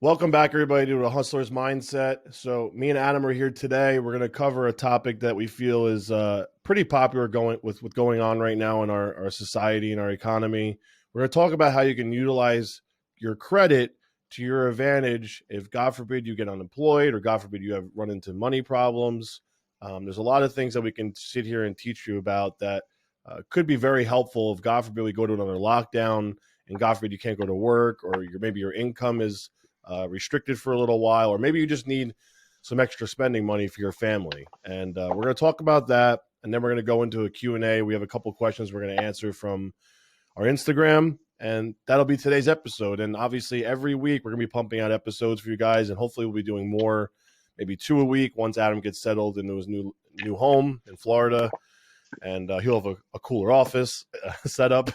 Welcome back, everybody, to A Hustler's Mindset. So, me and Adam are here today. We're going to cover a topic that we feel is pretty popular with what's going on right now in our society and our economy. We're going to talk about how you can utilize your credit to your advantage if, God forbid, you get unemployed or, God forbid, you have run into money problems. There's a lot of things that we can sit here and teach you about that could be very helpful if, God forbid, we go to another lockdown and, God forbid, you can't go to work, or maybe your income is restricted for a little while, or maybe you just need some extra spending money for your family. And we're going to talk about that, and then we're going to go into a Q&A. We have a couple questions we're going to answer from our Instagram, and that'll be today's episode. And obviously, every week we're going to be pumping out episodes for you guys, and hopefully we'll be doing more, maybe 2 a week once Adam gets settled into his new home in Florida, and he'll have a cooler office set up.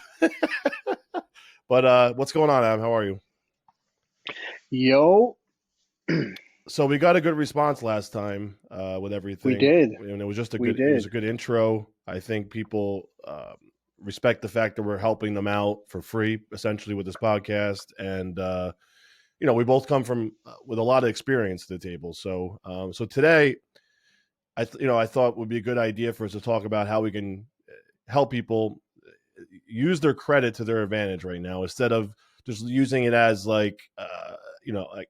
But what's going on, Adam? How are you? Yo. So we got a good response last time with everything. We did. And it was just it was a good intro. I think people respect the fact that we're helping them out for free, essentially, with this podcast. And, we both come from with a lot of experience to the table. So today, I thought it would be a good idea for us to talk about how we can help people use their credit to their advantage right now, instead of just using it as like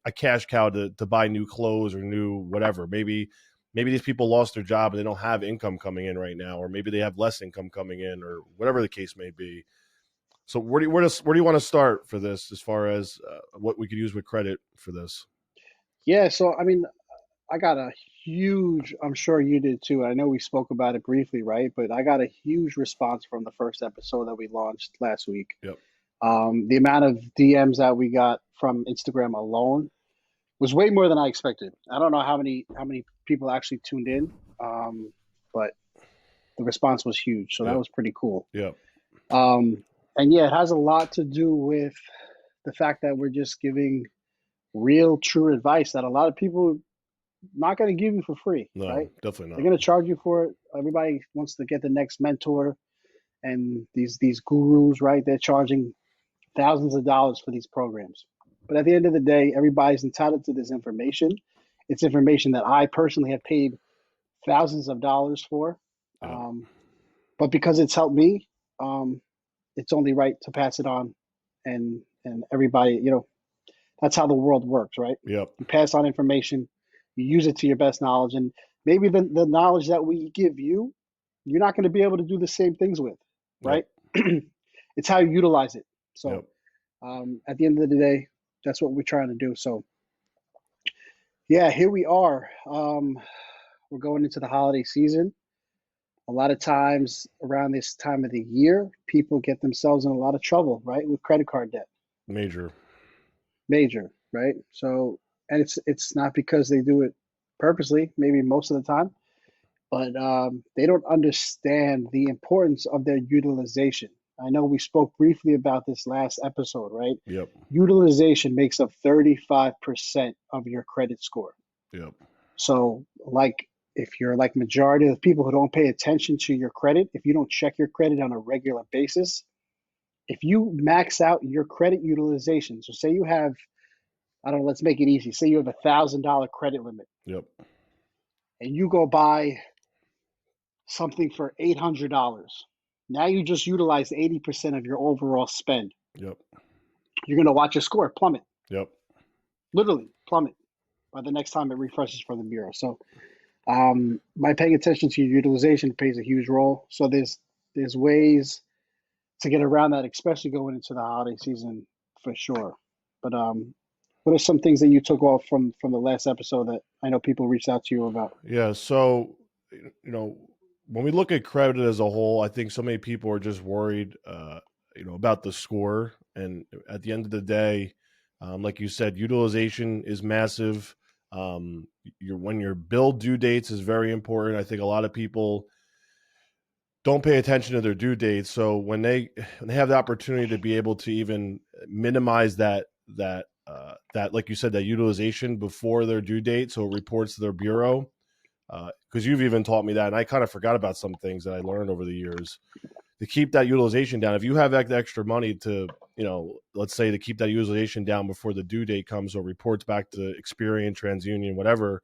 a cash cow to buy new clothes or new whatever. Maybe these people lost their job and they don't have income coming in right now, or maybe they have less income coming in, or whatever the case may be. So where do you want to start for this, as far as what we could use with credit for this? Yeah, so I mean, I got a huge, I'm sure you did too. I know we spoke about it briefly, right? But I got a huge response from the first episode that we launched last week. Yep. The amount of DMs that we got from Instagram alone was way more than I expected. I don't know how many people actually tuned in, but the response was huge. So that was pretty cool. Yeah. And yeah, it has a lot to do with the fact that we're just giving real, true advice that a lot of people not going to give you for free. No, right? Definitely not. They're going to charge you for it. Everybody wants to get the next mentor, and these gurus, right? They're charging thousands of dollars for these programs. But at the end of the day, everybody's entitled to this information. It's information that I personally have paid thousands of dollars for. Yeah. But because it's helped me, it's only right to pass it on. And everybody, that's how the world works, right? Yep. You pass on information, you use it to your best knowledge. And maybe the knowledge that we give you, you're not going to be able to do the same things with, right? Yep. It's how you utilize it. So at the end of the day, that's what we're trying to do. So yeah, here we are. We're going into the holiday season. A lot of times around this time of the year, people get themselves in a lot of trouble, right? With credit card debt. Major, right? So, and it's not because they do it purposely, maybe most of the time, but they don't understand the importance of their utilization. I know we spoke briefly about this last episode, right? Yep. Utilization makes up 35% of your credit score. Yep. So, like, if you're like majority of the people who don't pay attention to your credit, if you don't check your credit on a regular basis, if you max out your credit utilization, so say you have, I don't know, let's make it easy. Say you have $1,000 credit limit. Yep. And you go buy something for $800. Now you just utilize 80% of your overall spend. Yep. You're going to watch your score plummet. Yep. Literally plummet by the next time it refreshes from the bureau. So by paying attention to your utilization plays a huge role. So there's ways to get around that, especially going into the holiday season for sure. But what are some things that you took off from the last episode that I know people reached out to you about? Yeah. So, when we look at credit as a whole, I think so many people are just worried, about the score. And at the end of the day, like you said, utilization is massive. When your bill due dates is very important. I think a lot of people don't pay attention to their due dates. So when they have the opportunity to be able to even minimize that like you said, that utilization before their due date, so it reports to their bureau. Because you've even taught me that, and I kind of forgot about some things that I learned over the years to keep that utilization down. If you have that extra money to let's say to keep that utilization down before the due date comes or reports back to Experian, TransUnion, whatever.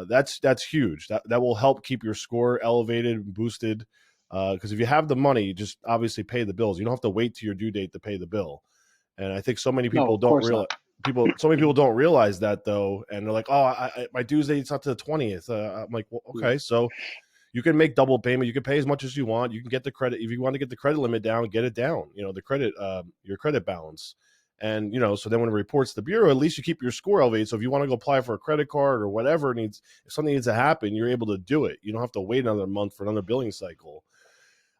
That's huge. That will help keep your score elevated and boosted. Because if you have the money, you just obviously pay the bills. You don't have to wait to your due date to pay the bill. And I think so many No, people of don't course realize not. so many people don't realize that though, and they're like, "Oh, my due date's not to the 20th." I'm like, "Well, Yeah, okay, so you can make double payment. You can pay as much as you want. You can get the credit if you want to get the credit limit down. Get it down. The credit, your credit balance, and so then when it reports to the bureau, at least you keep your score elevated. So if you want to go apply for a credit card or whatever if something needs to happen, you're able to do it. You don't have to wait another month for another billing cycle.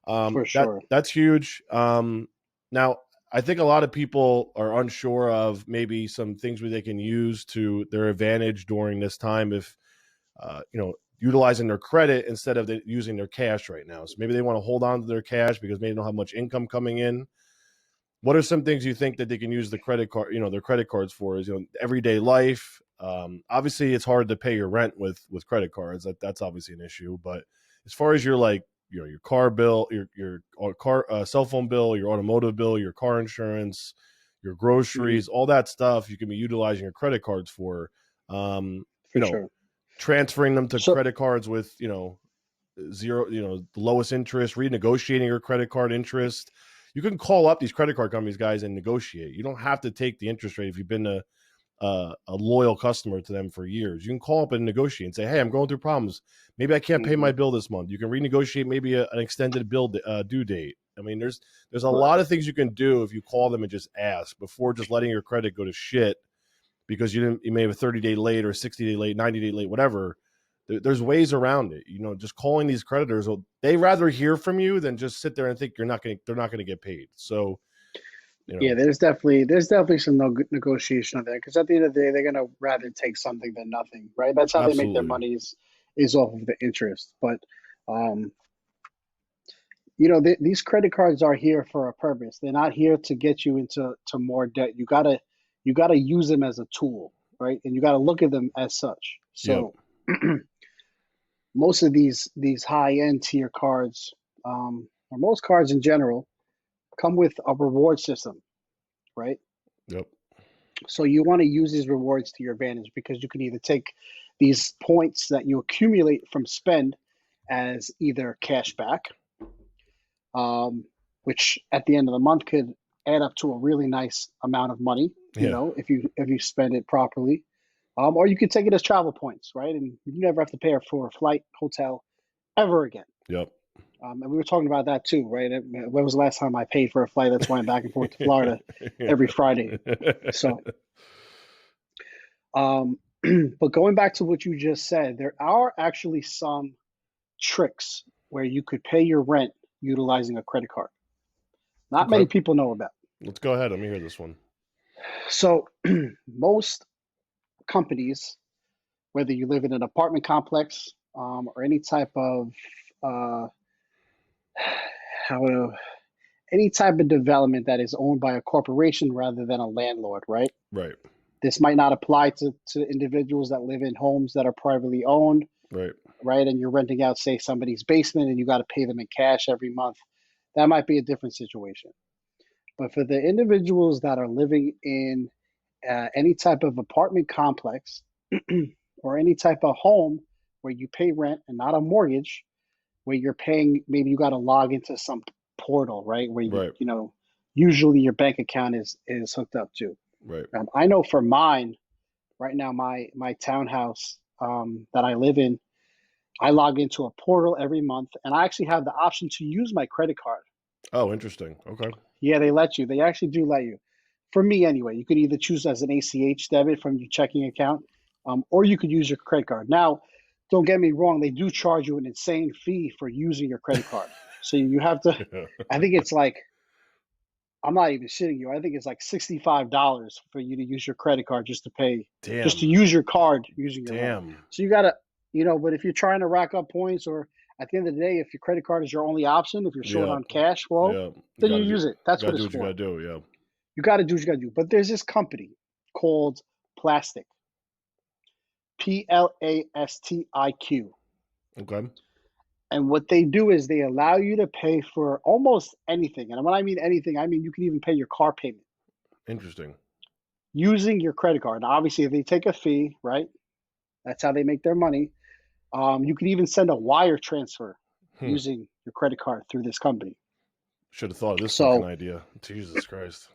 for sure. That's huge. Now, I think a lot of people are unsure of maybe some things where they can use to their advantage during this time if utilizing their credit instead of using their cash right now. So maybe they want to hold on to their cash because maybe they don't have much income coming in. What are some things you think that they can use the credit card, their credit cards for? Is everyday life. Obviously, it's hard to pay your rent with credit cards. That's obviously an issue. But as far as your your car bill, your car cell phone bill, your automotive bill, your car insurance, your Hmm. groceries, all that stuff, you can be utilizing your credit cards for. For sure. Transferring them to So, credit cards with zero, the lowest interest, renegotiating your credit card interest. You can call up these credit card companies, guys, and negotiate. You don't have to take the interest rate if you've been a loyal customer to them for years. You can call up and negotiate and say, "Hey, I'm going through problems. Maybe I can't pay hmm my bill this month." You can renegotiate maybe an extended bill due date. I mean, there's a lot right. of things you can do if you call them and just ask before just letting your credit go to shit because you may have a 30-day late or 60-day late, 90-day late, whatever. There's ways around it. Just calling these creditors, they rather hear from you than just sit there and think they're not going to get paid. So, Yeah, there's definitely some negotiation on there because at the end of the day, they're gonna rather take something than nothing, right? That's how they make their absolutely. money is off of the interest. But um, these credit cards are here for a purpose. They're not here to get you into more debt. You gotta use them as a tool, right? And you gotta look at them as such. Yep. So most of these high end tier cards, or most cards in general, come with a reward system, right? Yep. So you want to use these rewards to your advantage because you can either take these points that you accumulate from spend as either cash back, um, which at the end of the month could add up to a really nice amount of money, Yeah. if you spend it properly. Or you could take it as travel points, right? And you never have to pay for a flight, hotel ever again. Yep. And we were talking about that too, right? When was the last time I paid for a flight? That's why I'm back and forth to Florida Yeah. every Friday. So, um, but going back to what you just said, there are actually some tricks where you could pay your rent utilizing a credit card. Not Okay. many people know about. Let's go ahead. Let me hear this one. So, most companies, whether you live in an apartment complex, or any type of uh, how to, any type of development that is owned by a corporation rather than a landlord, right? Right. This might not apply to individuals that live in homes that are privately owned, Right. right? And you're renting out, say, somebody's basement and you got to pay them in cash every month. That might be a different situation. But for the individuals that are living in any type of apartment complex or any type of home where you pay rent and not a mortgage, where you're paying, maybe you got to log into some portal, right? Where Right. usually your bank account is hooked up to. Right. I know for mine right now, my townhouse that I live in, I log into a portal every month, and I actually have the option to use my credit card. Oh, interesting. Okay. Yeah, they let you. They actually do let you. For me, anyway, you could either choose as an ACH debit from your checking account, or you could use your credit card. Now, don't get me wrong; they do charge you an insane fee for using your credit card. So you have to. I think it's like, I'm not even shitting you. I think it's like $65 for you to use your credit card just to Damn. use your card using your rent. Damn. So you gotta, but if you're trying to rack up points, or at the end of the day, if your credit card is your only option, if you're short Yeah. on cash flow, Yeah. You then you gotta do use it. That's what gotta do it's what you for. gotta do. Yeah. You got to do what you got to do. But there's this company called Plastic, Plastiq. Okay. And what they do is they allow you to pay for almost anything. And when I mean anything, I mean you can even pay your car payment Interesting. using your credit card. Now, obviously, if they take a fee, right? That's how they make their money. You can even send a wire transfer using your credit card through this company. Should have thought of this fucking So idea. Jesus Christ.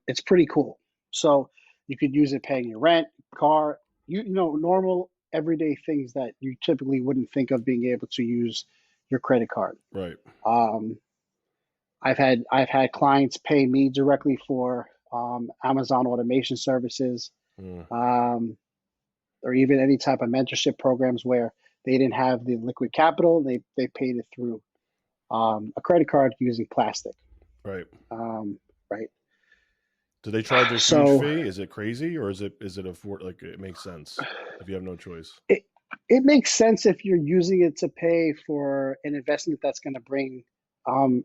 it's pretty cool. So you could use it paying your rent, car, normal everyday things that you typically wouldn't think of being able to use your credit card. Right. I've had clients pay me directly for Amazon automation services, or even any type of mentorship programs where they didn't have the liquid capital. They paid it through a credit card using plastic. Right. Right. Do they charge a huge So fee? Is it crazy, or is it like it makes sense if you have no choice? it makes sense if you're using it to pay for an investment that's going to bring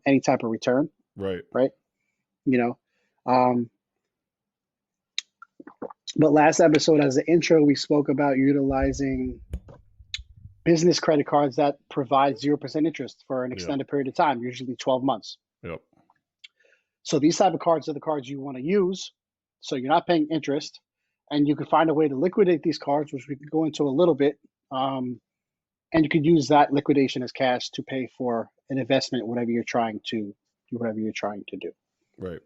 any type of return. Right. Right. But last episode, as the intro, we spoke about utilizing business credit cards that provide 0% interest for an extended period of time, usually 12 months. Yep. So these type of cards are the cards you want to use, so you're not paying interest, and you can find a way to liquidate these cards, which we could go into a little bit, and you could use that liquidation as cash to pay for an investment, whatever you're trying to do. Right.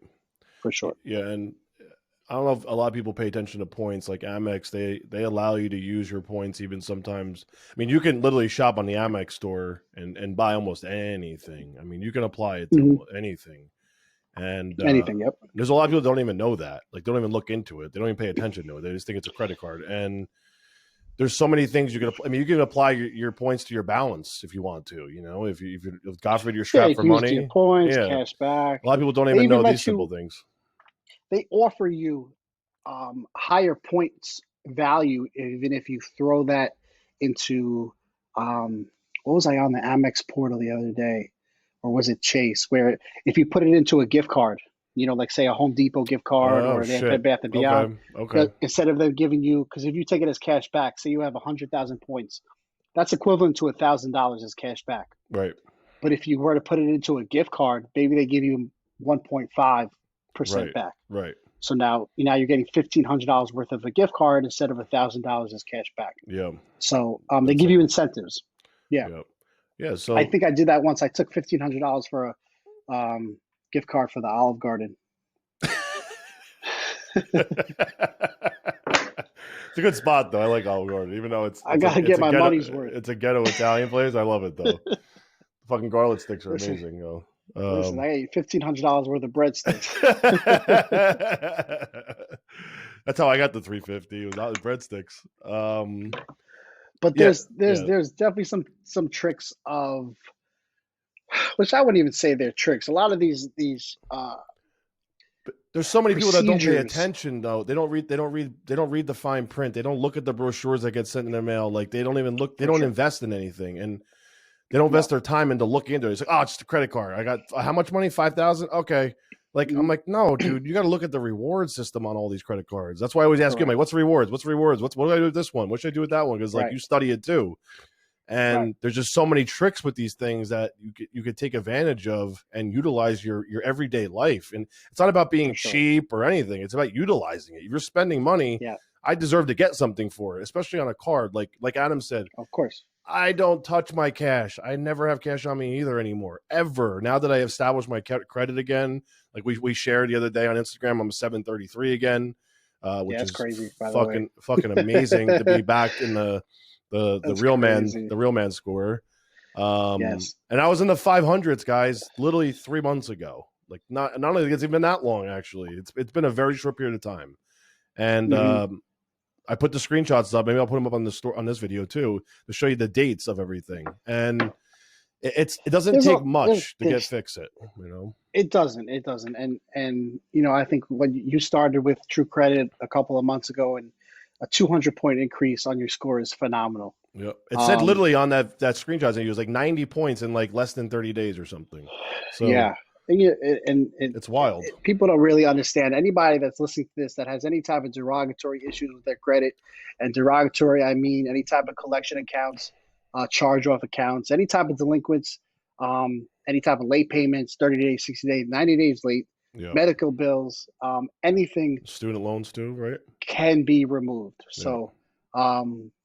For sure. Yeah, and I don't know if a lot of people pay attention to points. Like Amex, they allow you to use your points even sometimes. I mean, you can literally shop on the Amex store and buy almost anything. I mean, you can apply it to anything. And anything, yep. There's a lot of people that don't even know that. Like, they don't even look into it. They don't even pay attention to it. They just think it's a credit card. And there's so many things you can. I mean, you can apply your points to your balance if you want to. If God forbid you're strapped for money, your points, cash back. A lot of people don't even know these simple things. They offer you higher points value even if you throw that into what was I on the Amex portal the other day, or was it Chase, where if you put it into a gift card, like say a Home Depot gift card or an Bed Bath & Beyond, okay. Instead of them giving you, because if you take it as cash back, say you have 100,000 points, that's equivalent to $1,000 as cash back. Right. But if you were to put it into a gift card, maybe they give you 1.5% back. Right. So now you're getting $1,500 worth of a gift card instead of $1,000 as cash back. Yeah. So they give you incentives. Yeah. Yeah. So I think I did that once. I took $1,500 for a gift card for the Olive Garden. It's a good spot though. I like Olive Garden, even though I gotta get my money's worth. It's a ghetto Italian place. I love it though. Fucking garlic sticks are amazing, yo. Listen, I got you $1,500 worth of breadsticks. That's how I got the $350. It was out of breadsticks. But there's definitely some tricks of, which I wouldn't even say they're tricks. A lot of these there's so many people that don't pay attention though. They don't read the fine print. They don't look at the brochures that get sent in their mail. Like, they don't even look. They don't invest in anything, and they don't invest their time into looking into it. It's like, oh, it's just a credit card. I got how much money? 5,000. Okay. Like, I'm like, no, dude, you got to look at the reward system on all these credit cards. That's why I always ask you, like, what's rewards? What do I do with this one? What should I do with that one? Because you study it too. And there's just so many tricks with these things that you could take advantage of and utilize your everyday life. And it's not about being cheap or anything. It's about utilizing it. If you're spending money, I deserve to get something for it, especially on a card. Like Adam said, of course, I don't touch my cash. I never have cash on me either anymore, ever. Now that I have established my credit again, like we shared the other day on Instagram, I'm a 733 again, which is crazy. Fucking amazing to be back in the real man score. And I was in the 500s, guys, literally 3 months ago. Like, not only it's even that long, actually. It's been a very short period of time. And I put the screenshots up. Maybe I'll put them up on this video too, to show you the dates of everything. And it doesn't take much to fix it. It doesn't. And I think when you started with True Credit a couple of months ago, and a 200-point increase on your score is phenomenal. Yep. It said literally on that screenshot, it was like 90 points in like less than 30 days or something. So yeah. And it's wild. People don't really understand. Anybody that's listening to this that has any type of derogatory issues with their credit, and derogatory, I mean any type of collection accounts, charge off accounts, any type of delinquents, any type of late payments, 30 days, 60 days, 90 days late, Yeah. medical bills, anything Student loans too, right? can be removed. Yeah. So I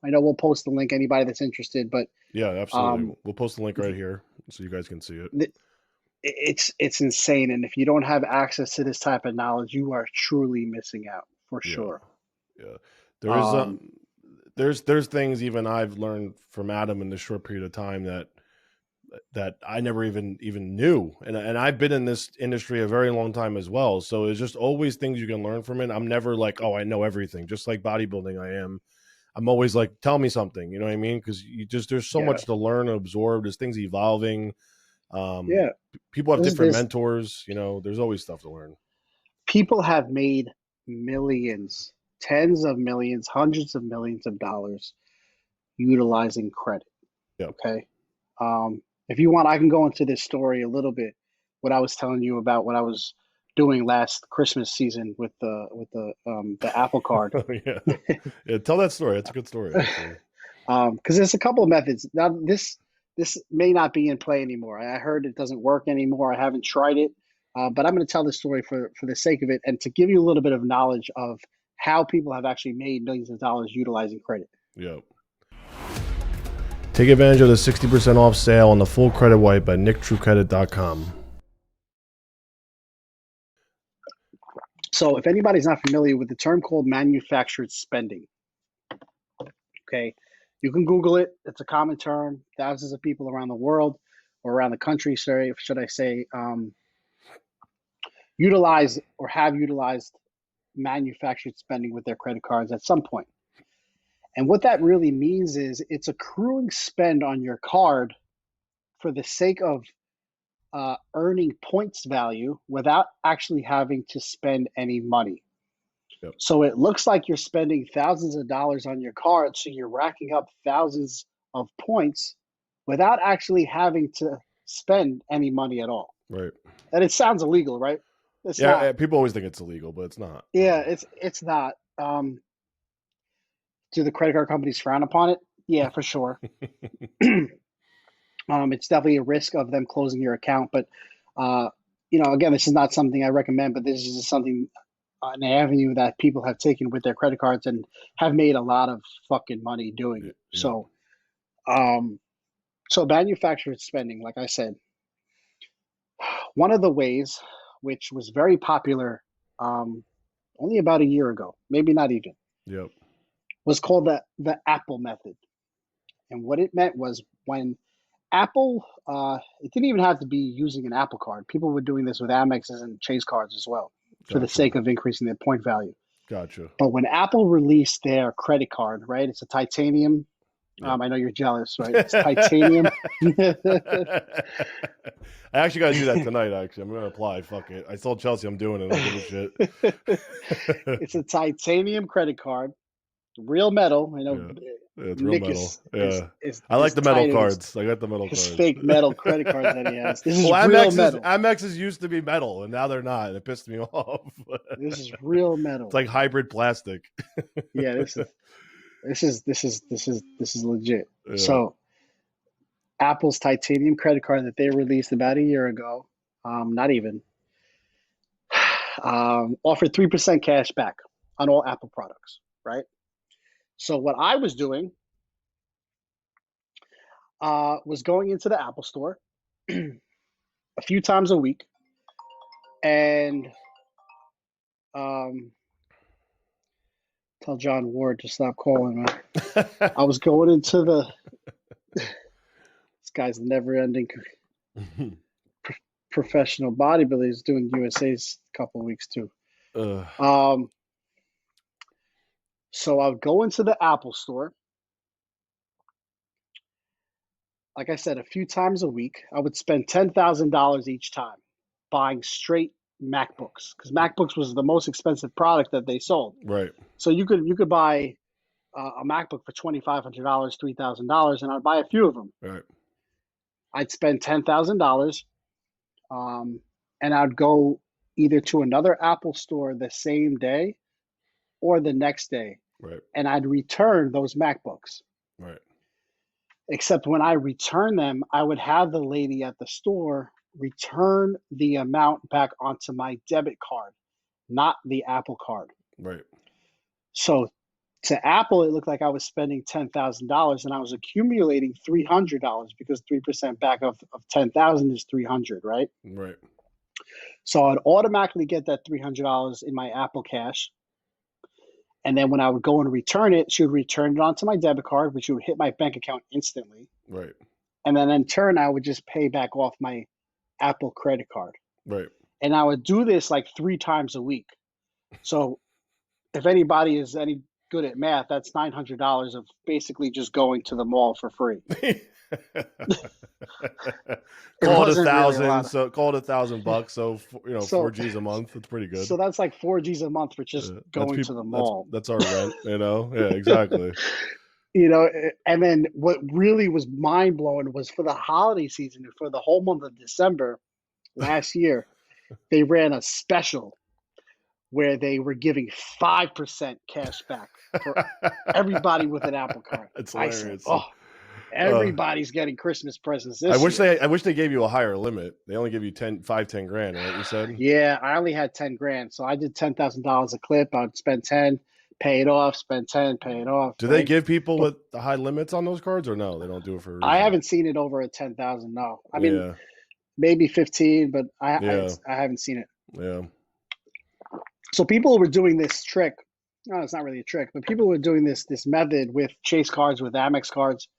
know we'll post the link, anybody that's interested, but Yeah, absolutely. um, We'll post the link right here so you guys can see it. it's insane. And if you don't have access to this type of knowledge, you are truly missing out for Yeah. sure. Yeah. There is Um, there's things even I've learned from Adam in this short period of time that I never even knew. And I've been in this industry a very long time as well. So it's just always things you can learn from it. I'm never like, oh, I know everything. Just like bodybuilding, I'm always like, tell me something. You know what I mean? Because there's so yeah, much to learn and absorb. There's things evolving. Um, yeah. People have different There's mentors. There's always stuff to learn. people have made millions, tens of millions, hundreds of millions of dollars utilizing credit. Yeah. Okay. If you want, I can go into this story a little bit. What I was telling you about what I was doing last Christmas season with the Apple Card. Yeah. Yeah. Tell that story. That's a good story, actually. Because there's a couple of methods. Now this may not be in play anymore. I heard it doesn't work anymore. I haven't tried it, but I'm going to tell the story for the sake of it and to give you a little bit of knowledge of how people have actually made millions of dollars utilizing credit. Yeah. Take advantage of the 60% off sale on the full credit wipe at nicktruecredit.com. So if anybody's not familiar with the term called manufactured spending, okay, you can Google it. It's a common term. Thousands of people around the world or around the country, sorry, should I say, utilize or have utilized manufactured spending with their credit cards at some point. And what that really means is it's accruing spend on your card for the sake of earning points value without actually having to spend any money. Yep. So it looks like you're spending thousands of dollars on your card, so you're racking up thousands of points without actually having to spend any money at all. Right. And it sounds illegal, right? It's Yeah. not. People always think it's illegal, but it's not. Yeah, it's not. Do the credit card companies frown upon it? Yeah, for sure. It's definitely a risk of them closing your account, but again, this is not something I recommend, but this is something an avenue that people have taken with their credit cards and have made a lot of fucking money doing it. Yeah. So manufactured spending, like I said, one of the ways which was very popular only about a year ago, maybe not even, Yep. was called the Apple method. And what it meant was when Apple, it didn't even have to be using an Apple card. People were doing this with Amexes and Chase cards as well for the Gotcha. sake of increasing their point value. Gotcha. But when Apple released their credit card, right, it's a titanium. Yep. I know you're jealous, right? It's titanium. I actually got to do that tonight, actually. I'm going to apply. Fuck it. I told Chelsea I'm doing it. I don't give a shit. It's a titanium credit card, real metal. I know. Yeah. It's real Nick metal. is I like the metal tight cards. I got the metal his cards. fake metal credit cards that he has. This is Well, real metal. Amexes used to be metal, and now they're not. It pissed me off. This is real metal. It's like hybrid plastic. Yeah, this is legit. Yeah. So Apple's titanium credit card that they released about a year ago, not even, offered 3% cash back on all Apple products, right? So what I was doing was going into the Apple store a few times a week and tell John Ward to stop calling, man. I was going into this guy's never-ending professional bodybuilder. He's doing USA's a couple of weeks too. So I would go into the Apple store. Like I said, a few times a week. I would spend $10,000 each time buying straight MacBooks because MacBooks was the most expensive product that they sold. Right. So you could buy a MacBook for $2,500, $3,000, and I'd buy a few of them. Right. I'd spend $10,000, and I'd go either to another Apple store the same day or the next day, Right. and I'd return those MacBooks. Right. Except when I return them, I would have the lady at the store return the amount back onto my debit card, not the Apple card. Right. So to Apple, it looked like I was spending $10,000 and I was accumulating $300 because 3% back of 10,000 is 300, right? Right. So I'd automatically get that $300 in my Apple Cash. And then when I would go and return it, she would return it onto my debit card, which would hit my bank account instantly. Right. And then in turn, I would just pay back off my Apple credit card. Right. And I would do this like 3 times a week. So if anybody is any good at math, that's $900 of basically just going to the mall for free. Call it Really $1,000. So call it $1,000. So so, 4G's a month. It's pretty good. So that's like 4G's a month for just going to the mall. That's our rent. Yeah, exactly. And then what really was mind blowing was for the holiday season, for the whole month of December last year, they ran a special where they were giving 5% cash back for everybody with an Apple card. It's hilarious. I said, oh, everybody's getting Christmas presents this year. I wish they gave you a higher limit. They only give you 5-10 grand, right? You said? Yeah, I only had 10 grand. So I did $10,000 a clip. I'd spend 10, pay it off, spend 10, pay it off. Do they give people with the high limits on those cards, or no? They don't do it for a reason? I haven't seen it over a 10,000. No, I mean, maybe 15, but I haven't seen it. Yeah. So people were doing this trick. No, it's not really a trick, but people were doing this method with Chase cards, with Amex cards,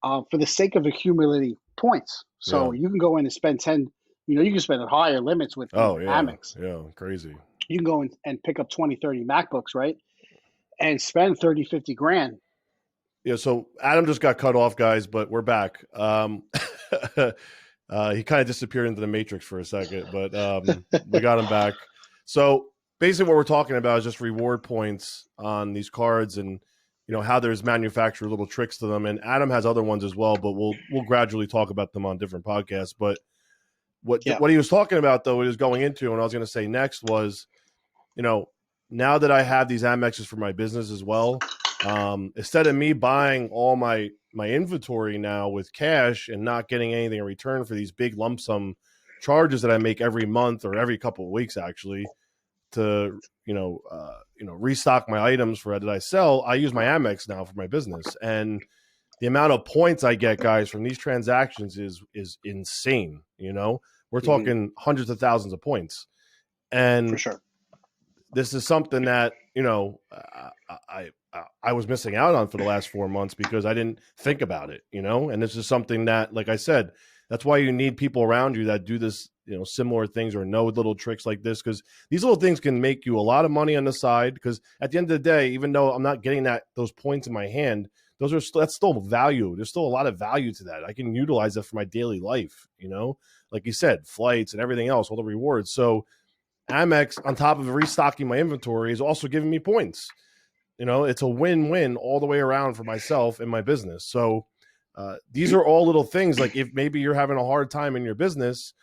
for the sake of accumulating points. So you can go in and spend 10. You can spend higher limits with Amex. Yeah, crazy. You can go in and pick up 20, 30 MacBooks, right? And spend 30, 50 grand. Yeah, so Adam just got cut off, guys, but we're back. He kind of disappeared into the Matrix for a second, but we got him back. So basically what we're talking about is just reward points on these cards, and how there's manufacturer little tricks to them. And Adam has other ones as well, but we'll gradually talk about them on different podcasts. But what he was talking about, though, what he was going into, and I was going to say next was, now that I have these Amexes for my business as well, instead of me buying all my inventory now with cash and not getting anything in return for these big lump sum charges that I make every month or every couple of weeks, actually, to restock my items that I sell, I use my Amex now for my business, and the amount of points I get, guys, from these transactions is insane. We're talking hundreds of thousands of points, and for sure, this is something that I was missing out on for the last 4 months because I didn't think about it. And this is something that, like I said, that's why you need people around you that do this, similar things or know little tricks like this, because these little things can make you a lot of money on the side. Because at the end of the day, even though I'm not getting those points in my hand, that's still value. There's still a lot of value to that. I can utilize it for my daily life. Like you said, flights and everything else, all the rewards. So Amex, on top of restocking my inventory, is also giving me points. It's a win-win all the way around for myself and my business. So these are all little things. Like if maybe you're having a hard time in your business,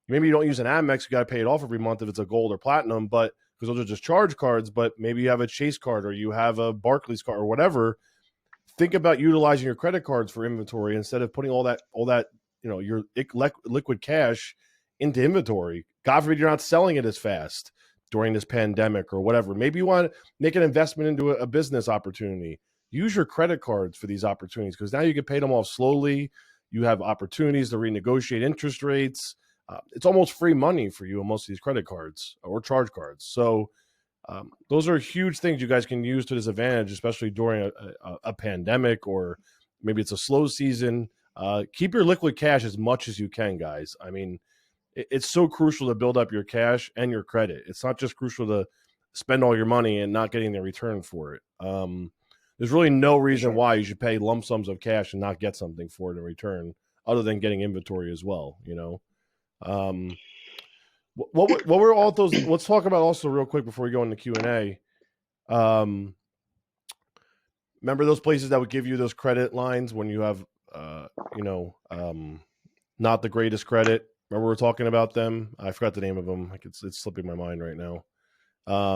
maybe you don't use an Amex, you got to pay it off every month if it's a gold or platinum, but because those are just charge cards. But maybe you have a Chase card or you have a Barclays card or whatever. Think about utilizing your credit cards for inventory instead of putting all that your liquid cash into inventory. God forbid you're not selling it as fast during this pandemic or whatever. Maybe you want to make an investment into a business opportunity. Use your credit cards for these opportunities, because now you can pay them off slowly. You have opportunities to renegotiate interest rates. It's almost free money for you on most of these credit cards or charge cards. So those are huge things you guys can use to this advantage, especially during a pandemic, or maybe it's a slow season. Keep your liquid cash as much as you can, guys. I mean, it's so crucial to build up your cash and your credit. It's not just crucial to spend all your money and not getting the return for it. There's really no reason why you should pay lump sums of cash and not get something for it in return, other than getting inventory as well. What were all those? Let's talk about also real quick before we go into Q&A. Remember those places that would give you those credit lines when you have, not the greatest credit? Remember we were talking about them? I forgot the name of them. It's slipping my mind right now.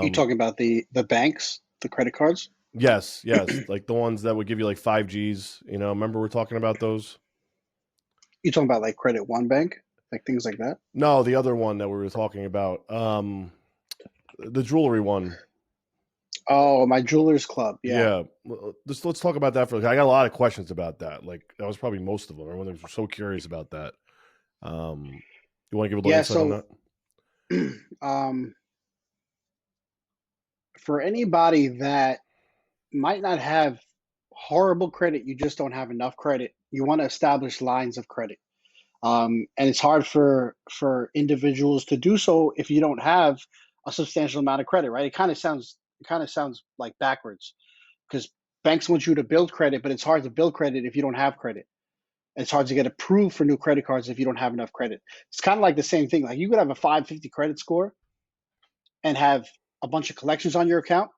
You talking about the banks, the credit cards? Yes, yes, like the ones that would give you like 5Gs. Remember we're talking about those? You talking about like Credit One Bank, like things like that? No, the other one that we were talking about, the jewelry one. Oh, my Jewelers Club. Yeah. Yeah, let's talk about that for. I got a lot of questions about that. Like that was probably most of them. Everyone was so curious about that. You want to give a little Yeah. insight on So, that? um, for anybody that might not have horrible credit, you just don't have enough credit. You want to establish lines of credit. And it's hard for individuals to do so if you don't have a substantial amount of credit, right? It kind of sounds like backwards because banks want you to build credit, but it's hard to build credit if you don't have credit. It's hard to get approved for new credit cards if you don't have enough credit. It's kind of like the same thing. Like you could have a 550 credit score and have a bunch of collections on your account,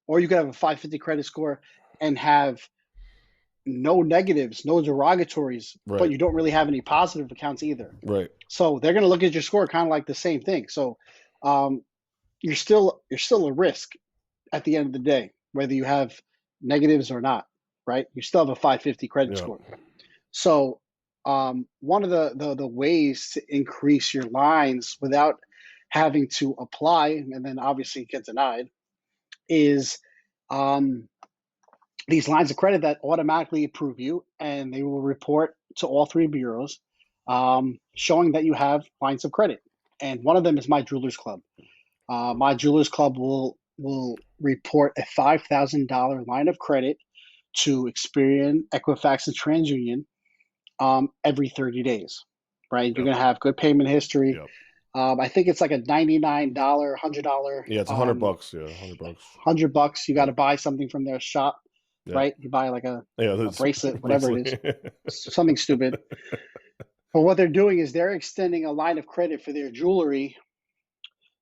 or you could have a 550 credit score and have no negatives, no derogatories, but Right, you don't really have any positive accounts either. right, So they're going to look at your score kind of like the same thing. So um, you're still a risk at the end of the day, whether you have negatives or not, right? You still have a 550 credit yeah, score. So one of the ways to increase your lines without having to apply and then obviously get denied is um, these lines of credit that automatically approve you, and they will report to all three bureaus, showing that you have lines of credit. And one of them is my Jewelers Club. My Jewelers Club will report a $5,000 line of credit to Experian, Equifax, and TransUnion every 30 days. Right, you're yep, going to have good payment history. yep. I think it's like a $99, $100, Yeah, it's $100. Yeah, $100. $100. You got Yep, to buy something from their shop, yep. right? You buy like Yeah, a that's bracelet, whatever it is, basically. something stupid. But what they're doing is they're extending a line of credit for their jewelry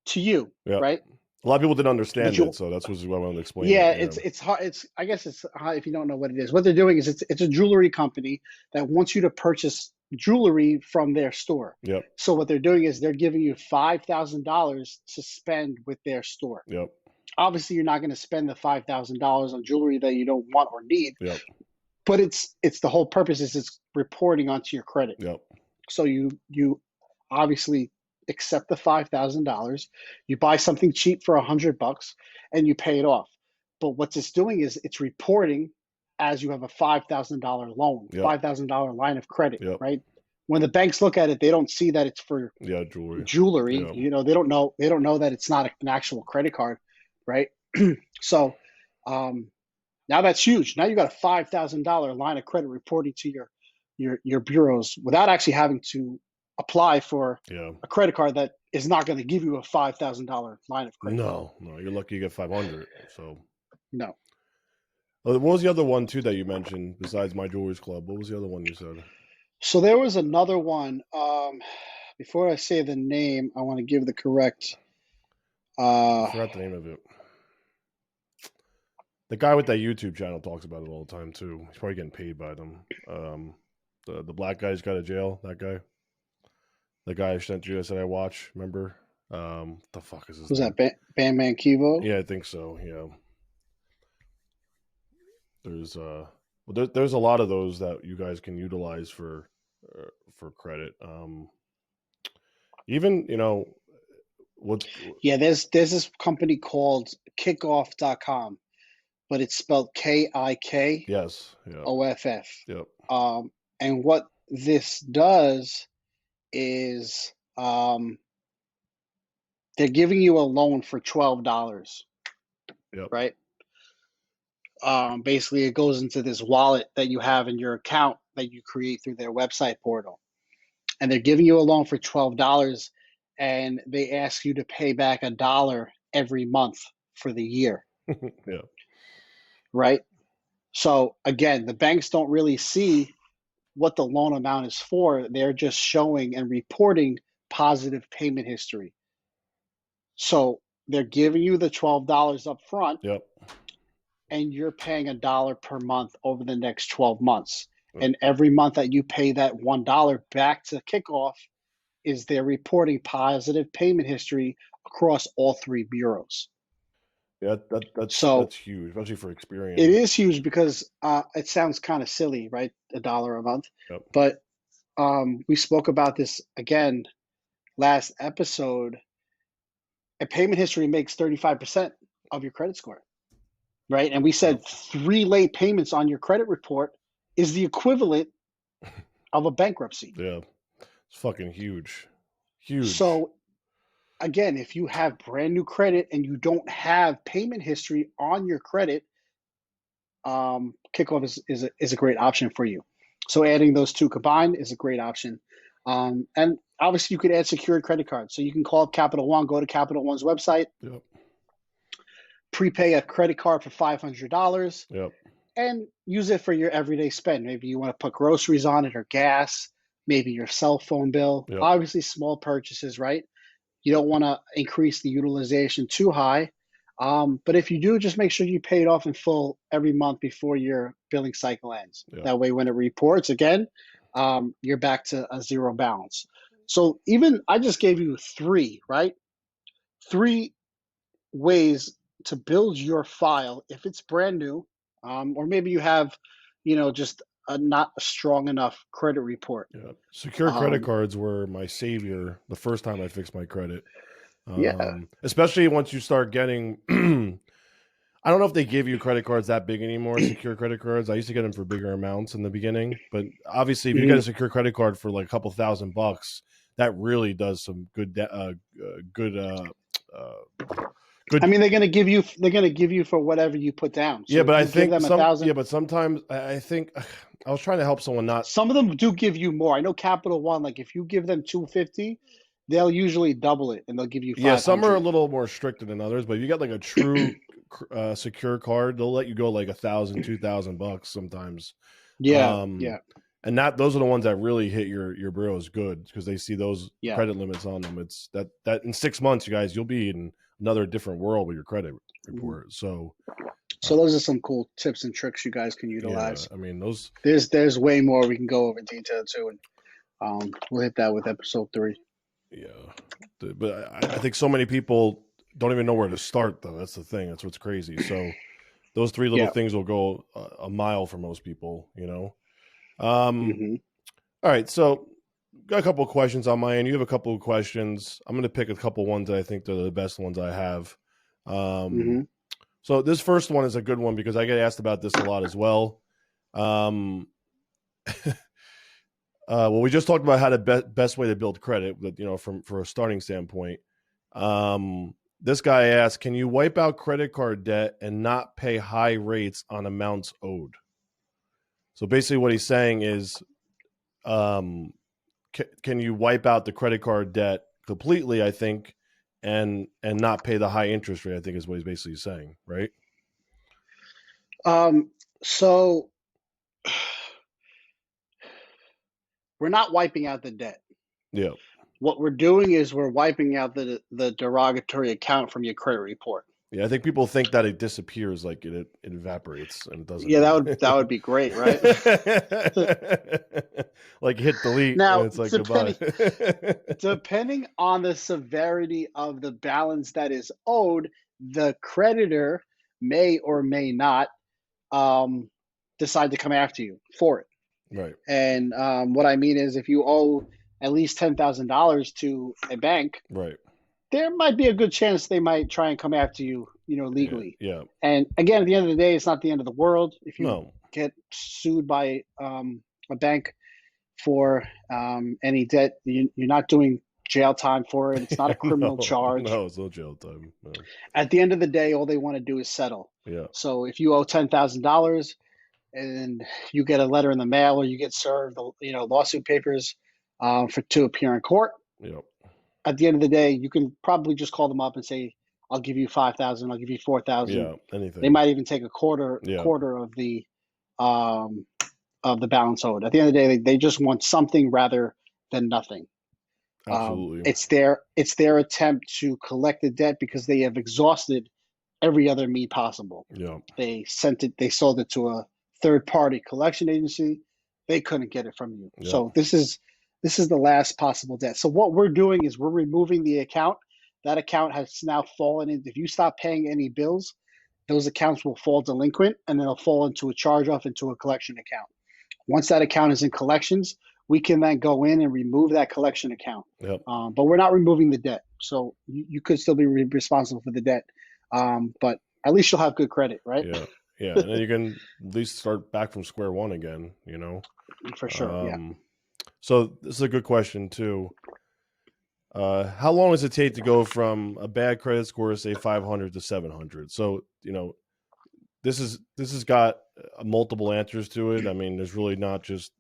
to you, Yep. right? A lot of people didn't But understand it, you, so that's why I wanted to explain it. yeah, Yeah. it's hard. It's I guess it's hard if you don't know what it is. What they're doing is it's a jewelry company that wants you to purchase jewelry from their store. Yep. So what they're doing is they're giving you $5,000 to spend with their store. Yep. Obviously, you're not going to spend the $5,000 on jewelry that you don't want or need, Yep. but it's the whole purpose is it's reporting onto your credit. Yep. So you obviously accept the $5,000. You buy something cheap for $100 and you pay it off. But what it's doing is it's reporting as you have a $5,000 loan, Yep. $5,000 line of credit, Yep. right? When the banks look at it, they don't see that it's for Yeah, jewelry. jewelry. Yeah. They don't know that it's not an actual credit card, right? So um, now that's huge. Now you got a $5,000 line of credit reporting to your bureaus without actually having to apply for Yeah. a credit card that is not going to give you a $5,000 line of credit. No, you're lucky you get 500. So, No. what was the other one too that you mentioned besides my jewelers club? What was the other one you said? So there was another one. Before I say the name, I want to give the correct. I Uh, forgot the name of it. The guy with that YouTube channel talks about it all the time too. He's probably getting paid by them. The black guy just got out of jail. That guy, the guy I sent you, I said I watch. Remember? What the fuck is his was name? that Bam Man Kivo? Yeah, I think so. Yeah, there's well, there's a lot of those that you guys can utilize for credit. Even what's Yeah, there's this company called Kickoff.com, but it's spelled Kikoff. yes, yeah, yep, And what this does is they're giving you a loan for $12, yep, right? Basically, it goes into this wallet that you have in your account that you create through their website portal. And they're giving you a loan for $12, and they ask you to pay back $1 every month for the year, yeah, right? So again, the banks don't really see what the loan amount is for. They're just showing and reporting positive payment history. So they're giving you the $12 up front, yep, and you're paying $1 per month over the next 12 months. yep. And every month that you pay that $1 back to Kickoff is they're reporting positive payment history across all three bureaus. Yeah, So that's huge, especially for it Experian. is huge because it sounds kind of silly, right? $1 a month, Yep. but we spoke about this again last episode. A payment history makes 35% of your credit score, right? And we Yep. said 3 late payments on your credit report is the equivalent of a bankruptcy. Yeah. It's fucking huge. Huge. So again, if you have brand new credit and you don't have payment history on your credit, Kickoff is a great option for you. So adding those two combined is a great option. And obviously, you could add secured credit cards. So you can call up Capital One, go to Capital One's website, Yep. prepay a credit card for $500, Yep. and use it for your everyday spend. Maybe you want to put groceries on it or gas, maybe your cell phone bill. Yep. Obviously, small purchases, right? You don't want to increase the utilization too high. But if you do, just make sure you pay it off in full every month before your billing cycle ends. Yep. That way, when it reports again, you're back to a zero balance. So even I just gave you three, right? Three ways to build your file if it's brand new, or maybe you have, just not a strong enough credit report. Yeah. Secure credit Um, cards were my savior the first time I fixed my credit. yeah. Especially once you start getting, I don't know if they give you credit cards that big anymore, secure credit cards. I used to get them for bigger amounts in the beginning, but obviously if you get Mhm. a secure credit card for like a couple $1,000, that really does some good, good, I good. mean, they're gonna give you for whatever you put down. Yeah, So but if I you give think them 1,000, but sometimes I think I was trying to help someone not. some of them do give you more. I know Capital One, like if you give them 250, they'll usually double it and they'll give you Yeah, some are a 500. little more stricter than others, but if you got like a true secure card, they'll let you go like $1,000, $2,000 sometimes. Yeah, Um, yeah, and those are the ones that really hit your bros good because they see those yeah. credit limits on them. It's that in 6 months, you guys, you'll be in another different world with your credit Mhm. report. So, So those are some cool tips and tricks you guys can yeah, utilize. I mean those. There's way more we can go over in detail too, and we'll hit that with episode 3. Yeah, but I think so many people don't even know where to start though. That's the thing. That's what's crazy. So those three little Yeah. things will go a mile for most people. Um, hmm all right, so got a couple of questions on my end. You have a couple of questions. I'm going to pick a couple ones that I think they're the best ones I have. hmm So this first one is a good one because I get asked about this a lot as well. Um, well, we just talked about how the best way to build credit, but for a starting standpoint. This guy asked, "Can you wipe out credit card debt and not pay high rates on amounts owed?" So basically, what he's saying is, um, can you wipe out the credit card debt completely? I think, and not pay the high interest rate. I think is what he's basically saying, right? So we're not wiping out the debt. Yeah, What we're doing is we're wiping out the derogatory account from your credit report. yeah. I think people think that it disappears, like it evaporates, and it doesn't Yeah, really. that would be great, right? Like hit delete, and Now, it's like goodbye. depending on the severity of the balance that is owed, the creditor may or may not um, decide to come after you for it. Right, And what I mean is, if you owe at least $10,000 to a bank, right. there might be a good chance they might try and come after you, Yeah, legally. yeah. And again, at the end of the day, it's not the end of the world if you No, get sued by a bank for any debt. You're not doing jail time for it. It's not a criminal no, charge. no. It's no jail time. No. At the end of the day, all they want to do is settle. Yeah, So if you owe $10,000 and you get a letter in the mail or you get served, lawsuit papers for to appear in court, yeah, at the end of the day, you can probably just call them up and say, "I'll give you 5,000. I'll give you 4,000." yeah. They Anything. might even take a quarter Yeah, quarter um, of the balance owed. At the end of the day, they just want something rather than nothing. absolutely. It's their attempt to collect the debt because they have exhausted every other means possible. Yeah, They sold it to a third party collection agency. They couldn't get it from you. yeah, So this is the last possible debt. So what we're doing is we're removing the account that account has now fallen in. If you stop paying any bills, those accounts will fall delinquent, and then they'll fall into a charge-off, into a collection account. Once that account is in collections, we can then go in and remove that collection account. Yep. But we're not removing the debt. So you could still be responsible for the debt. But at least you'll have good credit, right? Yeah. Yeah. And then you can at least start back from square one again, you know? For sure. Yeah. So this is a good question too. How long does it take to go from a bad credit score, say 500 to 700? So, you know, this has got multiple answers to it. I mean, there's really not just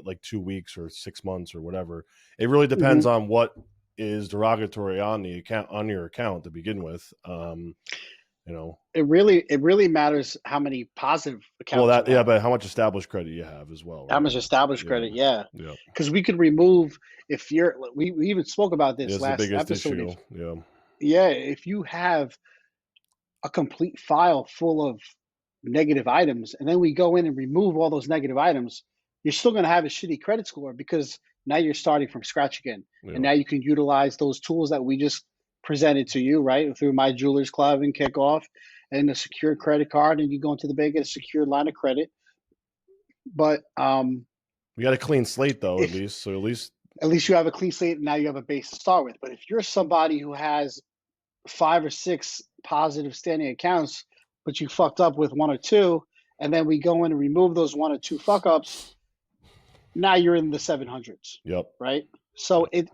like 2 weeks or 6 months or whatever. It really depends on what is derogatory on the account, on your account to begin with. You know, it really matters how many positive accounts. Well, yeah, but how much established credit you have as well. Right? How much established credit? Yeah. Yeah. Because we could remove, if you're. We even spoke about this last episode. Issue. Yeah. Yeah, if you have a complete file full of negative items, and then we go in and remove all those negative items, you're still going to have a shitty credit score because now you're starting from scratch again. Yeah. And now you can utilize those tools that we just presented to you, right, through My Jewelers Club and Kickoff and a secured credit card, and you go into the bank, get a secured line of credit. But we got a clean slate, though, at least. So at least you have a clean slate, and now you have a base to start with. But if you're somebody who has 5 or 6 positive standing accounts, but you fucked up with 1 or 2, and then we go in and remove those 1 or 2 fuck ups, now you're in the 700s. Yep. Right. So it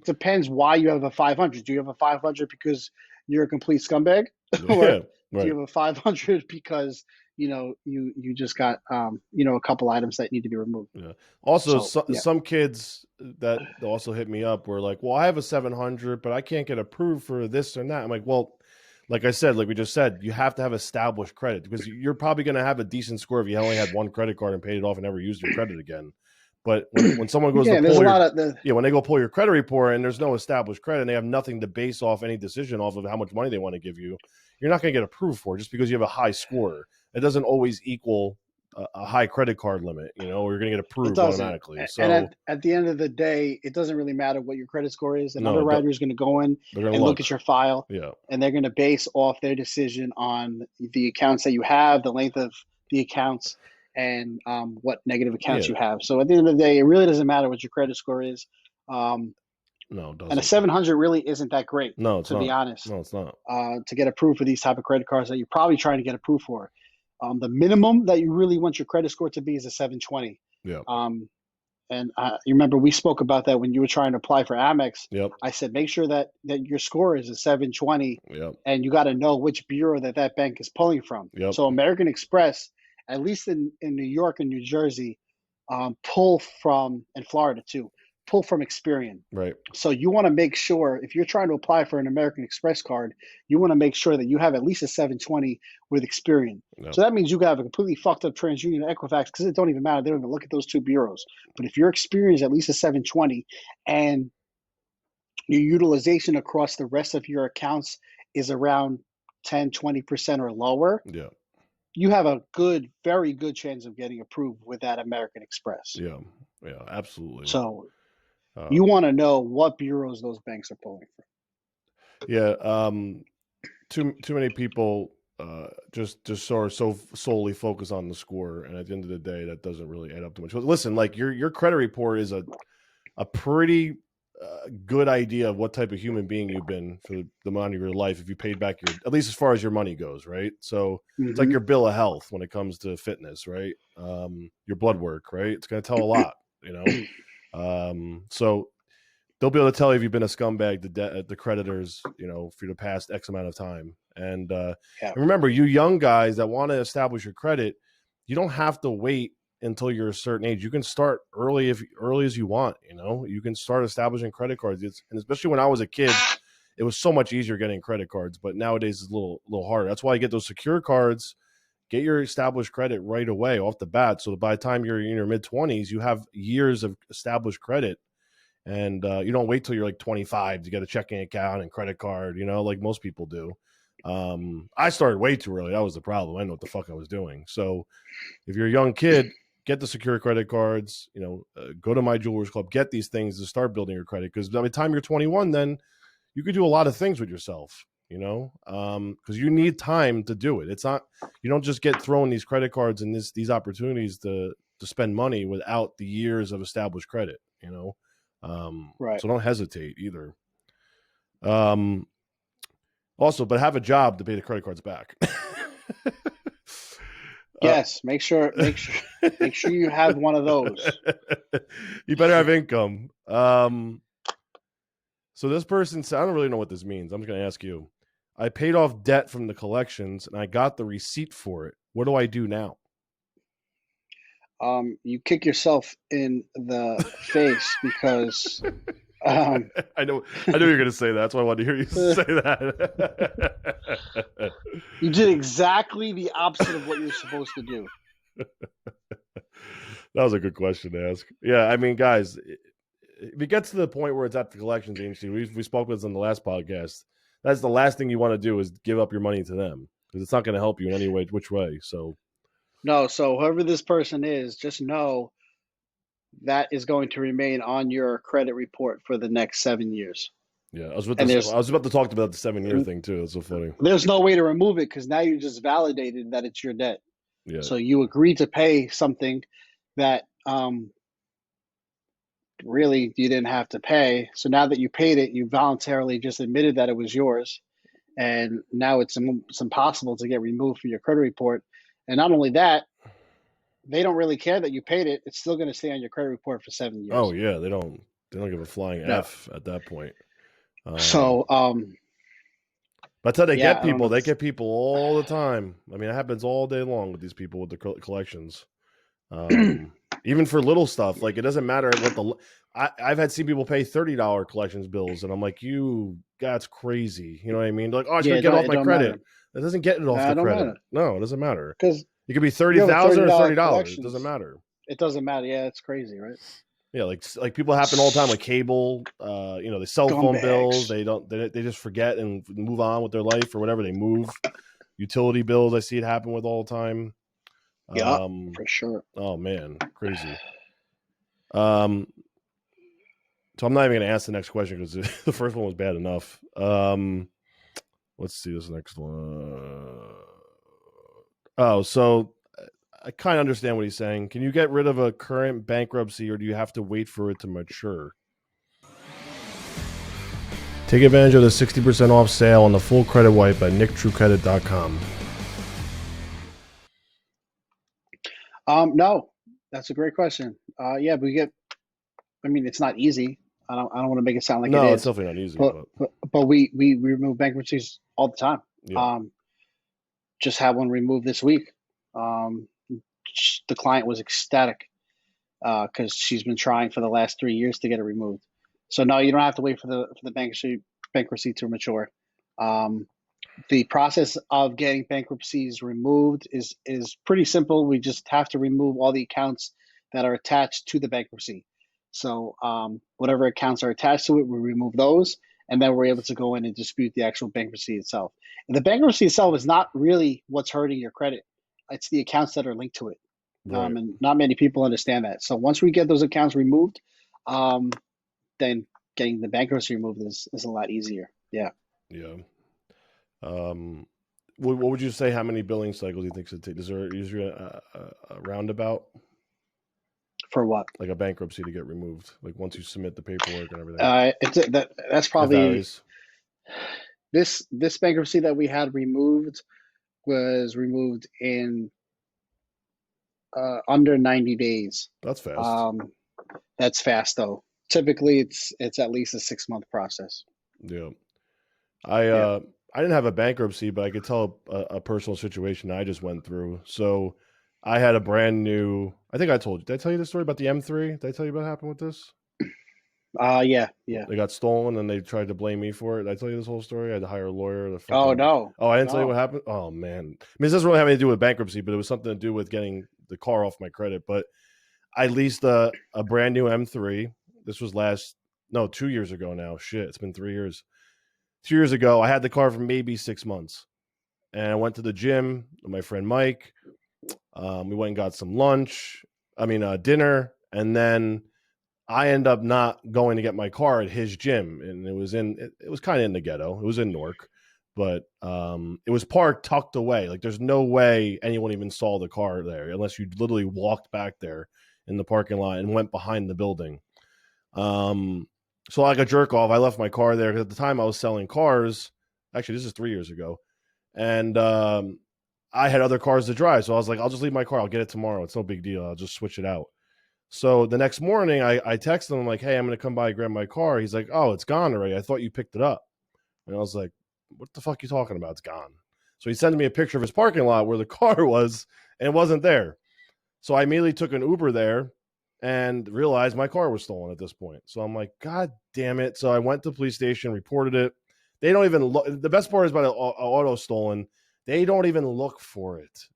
depends why you have a 500. Do you have a 500 because you're a complete scumbag? Or right. Do you have a 500 because you just got a couple items that need to be removed? Yeah. Also, some kids that also hit me up were like, "Well, I have a 700, but I can't get approved for this and that." I'm like, "Well, like I said, like we just said, you have to have established credit because you're probably going to have a decent score if you only had 1 credit card and paid it off and never used your credit again." But when someone goes to pull when they go pull your credit report and there's no established credit and they have nothing to base off any decision off of how much money they want to give you, you're not going to get approved for it just because you have a high score. It doesn't always equal a high credit card limit, or you're going to get approved automatically. So, and at the end of the day, it doesn't really matter what your credit score is. An underwriter is going to go in and look at your file, and they're going to base off their decision on the accounts that you have, the length of the accounts, and what negative accounts you have. So at the end of the day, it really doesn't matter what your credit score is. No, it doesn't. And a 700 really isn't that great. No, it's to not. be honest. No, it's not. To get approved for these type of credit cards that you're probably trying to get approved for. The minimum that you really want your credit score to be is a 720. Yeah. And you remember we spoke about that when you were trying to apply for Amex. Yep. I said make sure that your score is a 720. Yep. And you got to know which bureau that bank is pulling from. Yep. So American Express, at least in New York and New Jersey, pull from, and Florida too, pull from Experian. Right. So you want to make sure, if you're trying to apply for an American Express card, you want to make sure that you have at least a 720 with Experian. Yep. So that means you can have a completely fucked up TransUnion or Equifax because it don't even matter. They don't even look at those 2 bureaus. But if your Experian is at least a 720 and your utilization across the rest of your accounts is around 10, 20% or lower, you have a very good chance of getting approved with that American Express. Yeah, absolutely. So you want to know what bureaus those banks are pulling from. Yeah, too many people just sort of solely focus on the score, and at the end of the day, that doesn't really add up too much. But listen, like your credit report is a pretty good idea of what type of human being you've been for the amount of your life if you paid back at least as far as your money goes, right? So it's like your bill of health when it comes to fitness, right? Your blood work, right? It's going to tell a lot, so they'll be able to tell you if you've been a scumbag to the creditors, for the past X amount of time. And remember, you young guys that want to establish your credit, you don't have to wait until you're a certain age. You can start early as you want. You can start establishing credit cards. And especially when I was a kid, it was so much easier getting credit cards. But nowadays it's a little harder. That's why you get those secure cards. Get your established credit right away off the bat. So by the time you're in your mid-20s, you have years of established credit. And you don't wait till you're like 25 to get a checking account and credit card, like most people do. I started way too early. That was the problem. I didn't know what the fuck I was doing. So if you're a young kid, get the secure credit cards, go to My Jewelers Club, get these things to start building your credit. Because by the time you're 21, then you could do a lot of things with yourself, because you need time to do it. It's not, you don't just get thrown these credit cards and these opportunities to spend money without the years of established credit, Right. So don't hesitate either. Also, but have a job to pay the credit cards back. Yes, make sure you have one of those. You better have income. So this person said, I don't really know what this means. I'm just going to ask you. I paid off debt from the collections and I got the receipt for it. What do I do now? You kick yourself in the face because I know you're going to say that. That's why I wanted to hear you say that. You did exactly the opposite of what you're supposed to do. That was a good question to ask. Yeah, I mean, guys, if it gets to the point where it's at the collections agency, we spoke with this on the last podcast. That's the last thing you want to do is give up your money to them because it's not going to help you in any way, which way. So, no. So whoever this person is, just know that is going to remain on your credit report for the next 7 years. Yeah, I was about to talk about the 7-year thing too. It's so funny. There's no way to remove it because now you just validated that it's your debt. Yeah. So you agreed to pay something that really you didn't have to pay. So now that you paid it, you voluntarily just admitted that it was yours, and now it's impossible to get removed from your credit report. And not only that, they don't really care that you paid it. It's still going to stay on your credit report for 7 years. Oh yeah, they don't give a flying F at that point. That's how they get people. They get people all the time. I mean, it happens all day long with these people with the collections. Even for little stuff, like it doesn't matter what I've seen people pay $30 collections bills, and I'm like, that's crazy. You know what I mean? Like, oh, it's gonna get off my credit. Matter. It doesn't get it off the credit. Matter. No, it doesn't matter. Because it could be $30,000 or $30. It doesn't matter. It doesn't matter. Yeah, it's crazy, right? Yeah, like people happen all the time, like cable, the cell phone bills. They just forget and move on with their life or whatever. They move. Utility bills, I see it happen with all the time. Yeah, for sure. Oh man, crazy. So I'm not even going to ask the next question because the first one was bad enough. Let's see this next one. Oh, so I kind of understand what he's saying. Can you get rid of a current bankruptcy, or do you have to wait for it to mature? Take advantage of the 60% off sale on the full credit wipe at nicktruecredit.com. No, that's a great question. Yeah, it's not easy. I don't want to make it sound like it is. No, it's definitely not easy. But we remove bankruptcies all the time. Yeah. Just had one removed this week. The client was ecstatic because she's been trying for the last 3 years to get it removed. So no, you don't have to wait for the bankruptcy to mature. The process of getting bankruptcies removed is pretty simple. We just have to remove all the accounts that are attached to the bankruptcy. So whatever accounts are attached to it, we remove those, and then we're able to go in and dispute the actual bankruptcy itself. And the bankruptcy itself is not really what's hurting your credit. It's the accounts that are linked to it. Right. And not many people understand that. So once we get those accounts removed, then getting the bankruptcy removed is a lot easier. Yeah. Yeah. What would you say? How many billing cycles do you think it should take? Is there usually a roundabout for what? Like a bankruptcy to get removed, like once you submit the paperwork and everything? That's probably this bankruptcy that we had removed was removed in under 90 days. That's fast. That's fast though. Typically, it's at least a 6-month process. Yeah. I didn't have a bankruptcy, but I could tell a personal situation I just went through. So I had a brand new, I think I told you, did I tell you the story about the M3? Did I tell you what happened with this? Yeah. They got stolen and they tried to blame me for it. Did I tell you this whole story? I had to hire a lawyer. Oh, no. Oh, I didn't tell you what happened? Oh, man. I mean, this doesn't really have anything to do with bankruptcy, but it was something to do with getting the car off my credit. But I leased a brand new M3. This was 2 years ago now. Shit, it's been 3 years. 2 years ago, I had the car for maybe 6 months. And I went to the gym with my friend Mike. We went and got some dinner. And then I end up not going to get my car at his gym, and it was kind of in the ghetto. It was in Newark, but it was parked tucked away. Like there's no way anyone even saw the car there unless you literally walked back there in the parking lot and went behind the building. So like a jerk off, I left my car there because at the time I was selling cars. Actually, this is 3 years ago, and I had other cars to drive. So I was like, I'll just leave my car. I'll get it tomorrow. It's no big deal. I'll just switch it out. So the next morning, I texted him like, "Hey, I'm going to come by and grab my car." He's like, "Oh, it's gone already. I thought you picked it up." And I was like, "What the fuck are you talking about? It's gone." So he sent me a picture of his parking lot where the car was, and it wasn't there. So I immediately took an Uber there and realized my car was stolen at this point. So I'm like, God damn it. So I went to the police station, reported it. They don't even look. The best part is about an auto stolen, they don't even look for it.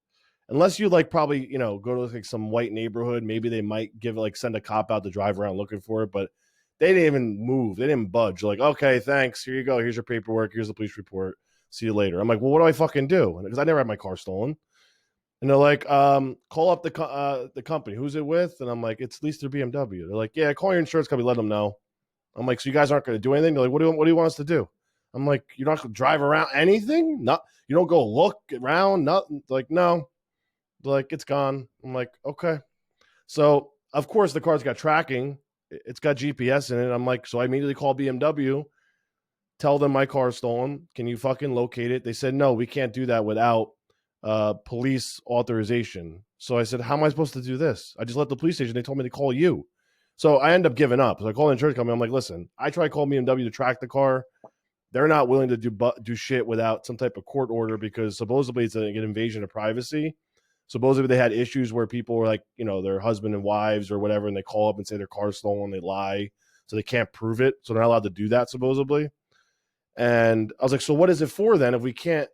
Unless you like probably, go to like some white neighborhood, maybe they might send a cop out to drive around looking for it, but they didn't even move. They didn't budge. Like, okay, thanks. Here you go. Here's your paperwork. Here's the police report. See you later. I'm like, well, what do I fucking do? Because I never had my car stolen. And they're like, call up the company. Who's it with? And I'm like, it's leased through BMW. They're like, yeah, call your insurance company. Let them know. I'm like, so you guys aren't going to do anything? They're like, what do you want us to do? I'm like, you're not going to drive around anything? Not, you don't go look around? Nothing. Like, no. They're like, it's gone. I'm like, okay. So of course the car's got tracking. It's got GPS in it. I'm like, so I immediately call BMW, tell them my car's stolen. Can you fucking locate it? They said, no, we can't do that without police authorization. So I said, how am I supposed to do this? I just left the police station. They told me to call you. So I end up giving up. So I call the insurance company. I'm like, listen, I try to call BMW to track the car. They're not willing to do shit without some type of court order because supposedly it's an invasion of privacy. Supposedly they had issues where people were like, their husband and wives or whatever, and they call up and say their car's stolen. They lie. So they can't prove it. So they're not allowed to do that supposedly. And I was like, so what is it for then if we can't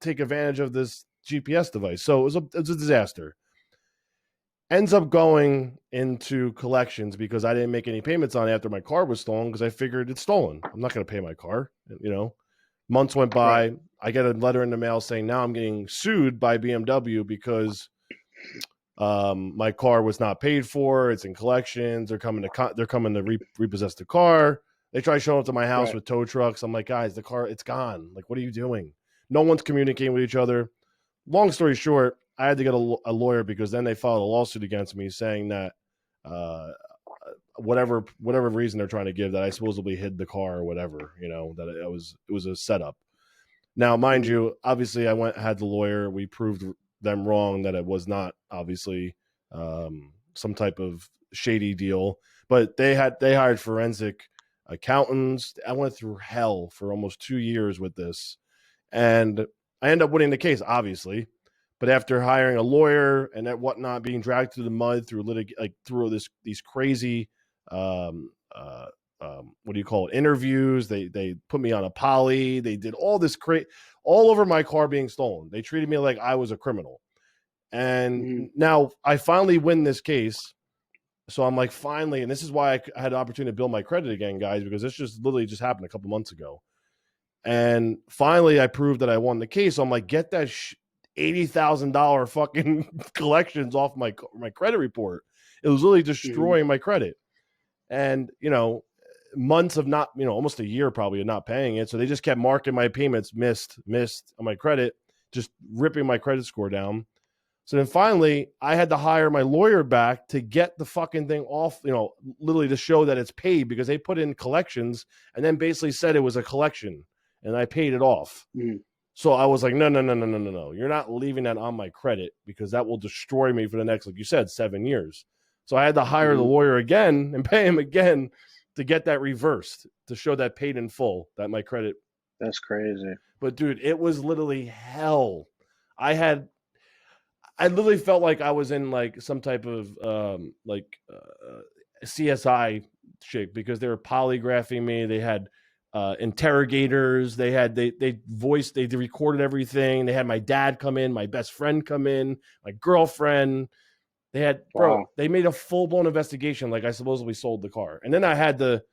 take advantage of this GPS device? So it was a disaster. Ends up going into collections because I didn't make any payments on it after my car was stolen because I figured it's stolen. I'm not going to pay my car. Months went by. Right. I get a letter in the mail saying now I'm getting sued by BMW because my car was not paid for. It's in collections. They're coming to repossess the car. They try showing up to my house with tow trucks. I'm like, guys, the car, it's gone. Like, what are you doing? No one's communicating with each other. Long story short, I had to get a lawyer because then they filed a lawsuit against me saying that whatever reason they're trying to give that I supposedly hid the car or whatever, that it was a setup. Now, mind you, obviously I had the lawyer. We proved them wrong that it was not obviously some type of shady deal, but they hired forensic accountants. I went through hell for almost 2 years with this, and I ended up winning the case, obviously. But after hiring a lawyer and that whatnot, being dragged through the mud through through these crazy what do you call it, interviews, they put me on a poly. They did all this all over my car being stolen. They treated me like I was a criminal. And now I finally win this case. So I'm like, finally, and this is why I had the opportunity to build my credit again, guys, because this just literally just happened a couple months ago. And finally I proved that I won the case. So I'm like, get that $80,000 fucking collections off my credit report. It was literally destroying my credit. And, months of not, almost a year probably of not paying it. So they just kept marking my payments missed on my credit, just ripping my credit score down. So then finally I had to hire my lawyer back to get the fucking thing off, literally to show that it's paid because they put in collections and then basically said it was a collection and I paid it off. So I was like, no. You're not leaving that on my credit because that will destroy me for the next, like you said, 7 years. So I had to hire the lawyer again and pay him again to get that reversed, to show that paid in full, that my credit. That's crazy. But dude, it was literally hell. I literally felt like I was in like some type of CSI shit because they were polygraphing me. They had interrogators. They recorded everything. They had my dad come in, my best friend come in, my girlfriend. They had, they made a full-blown investigation like I supposedly sold the car. And then I had the,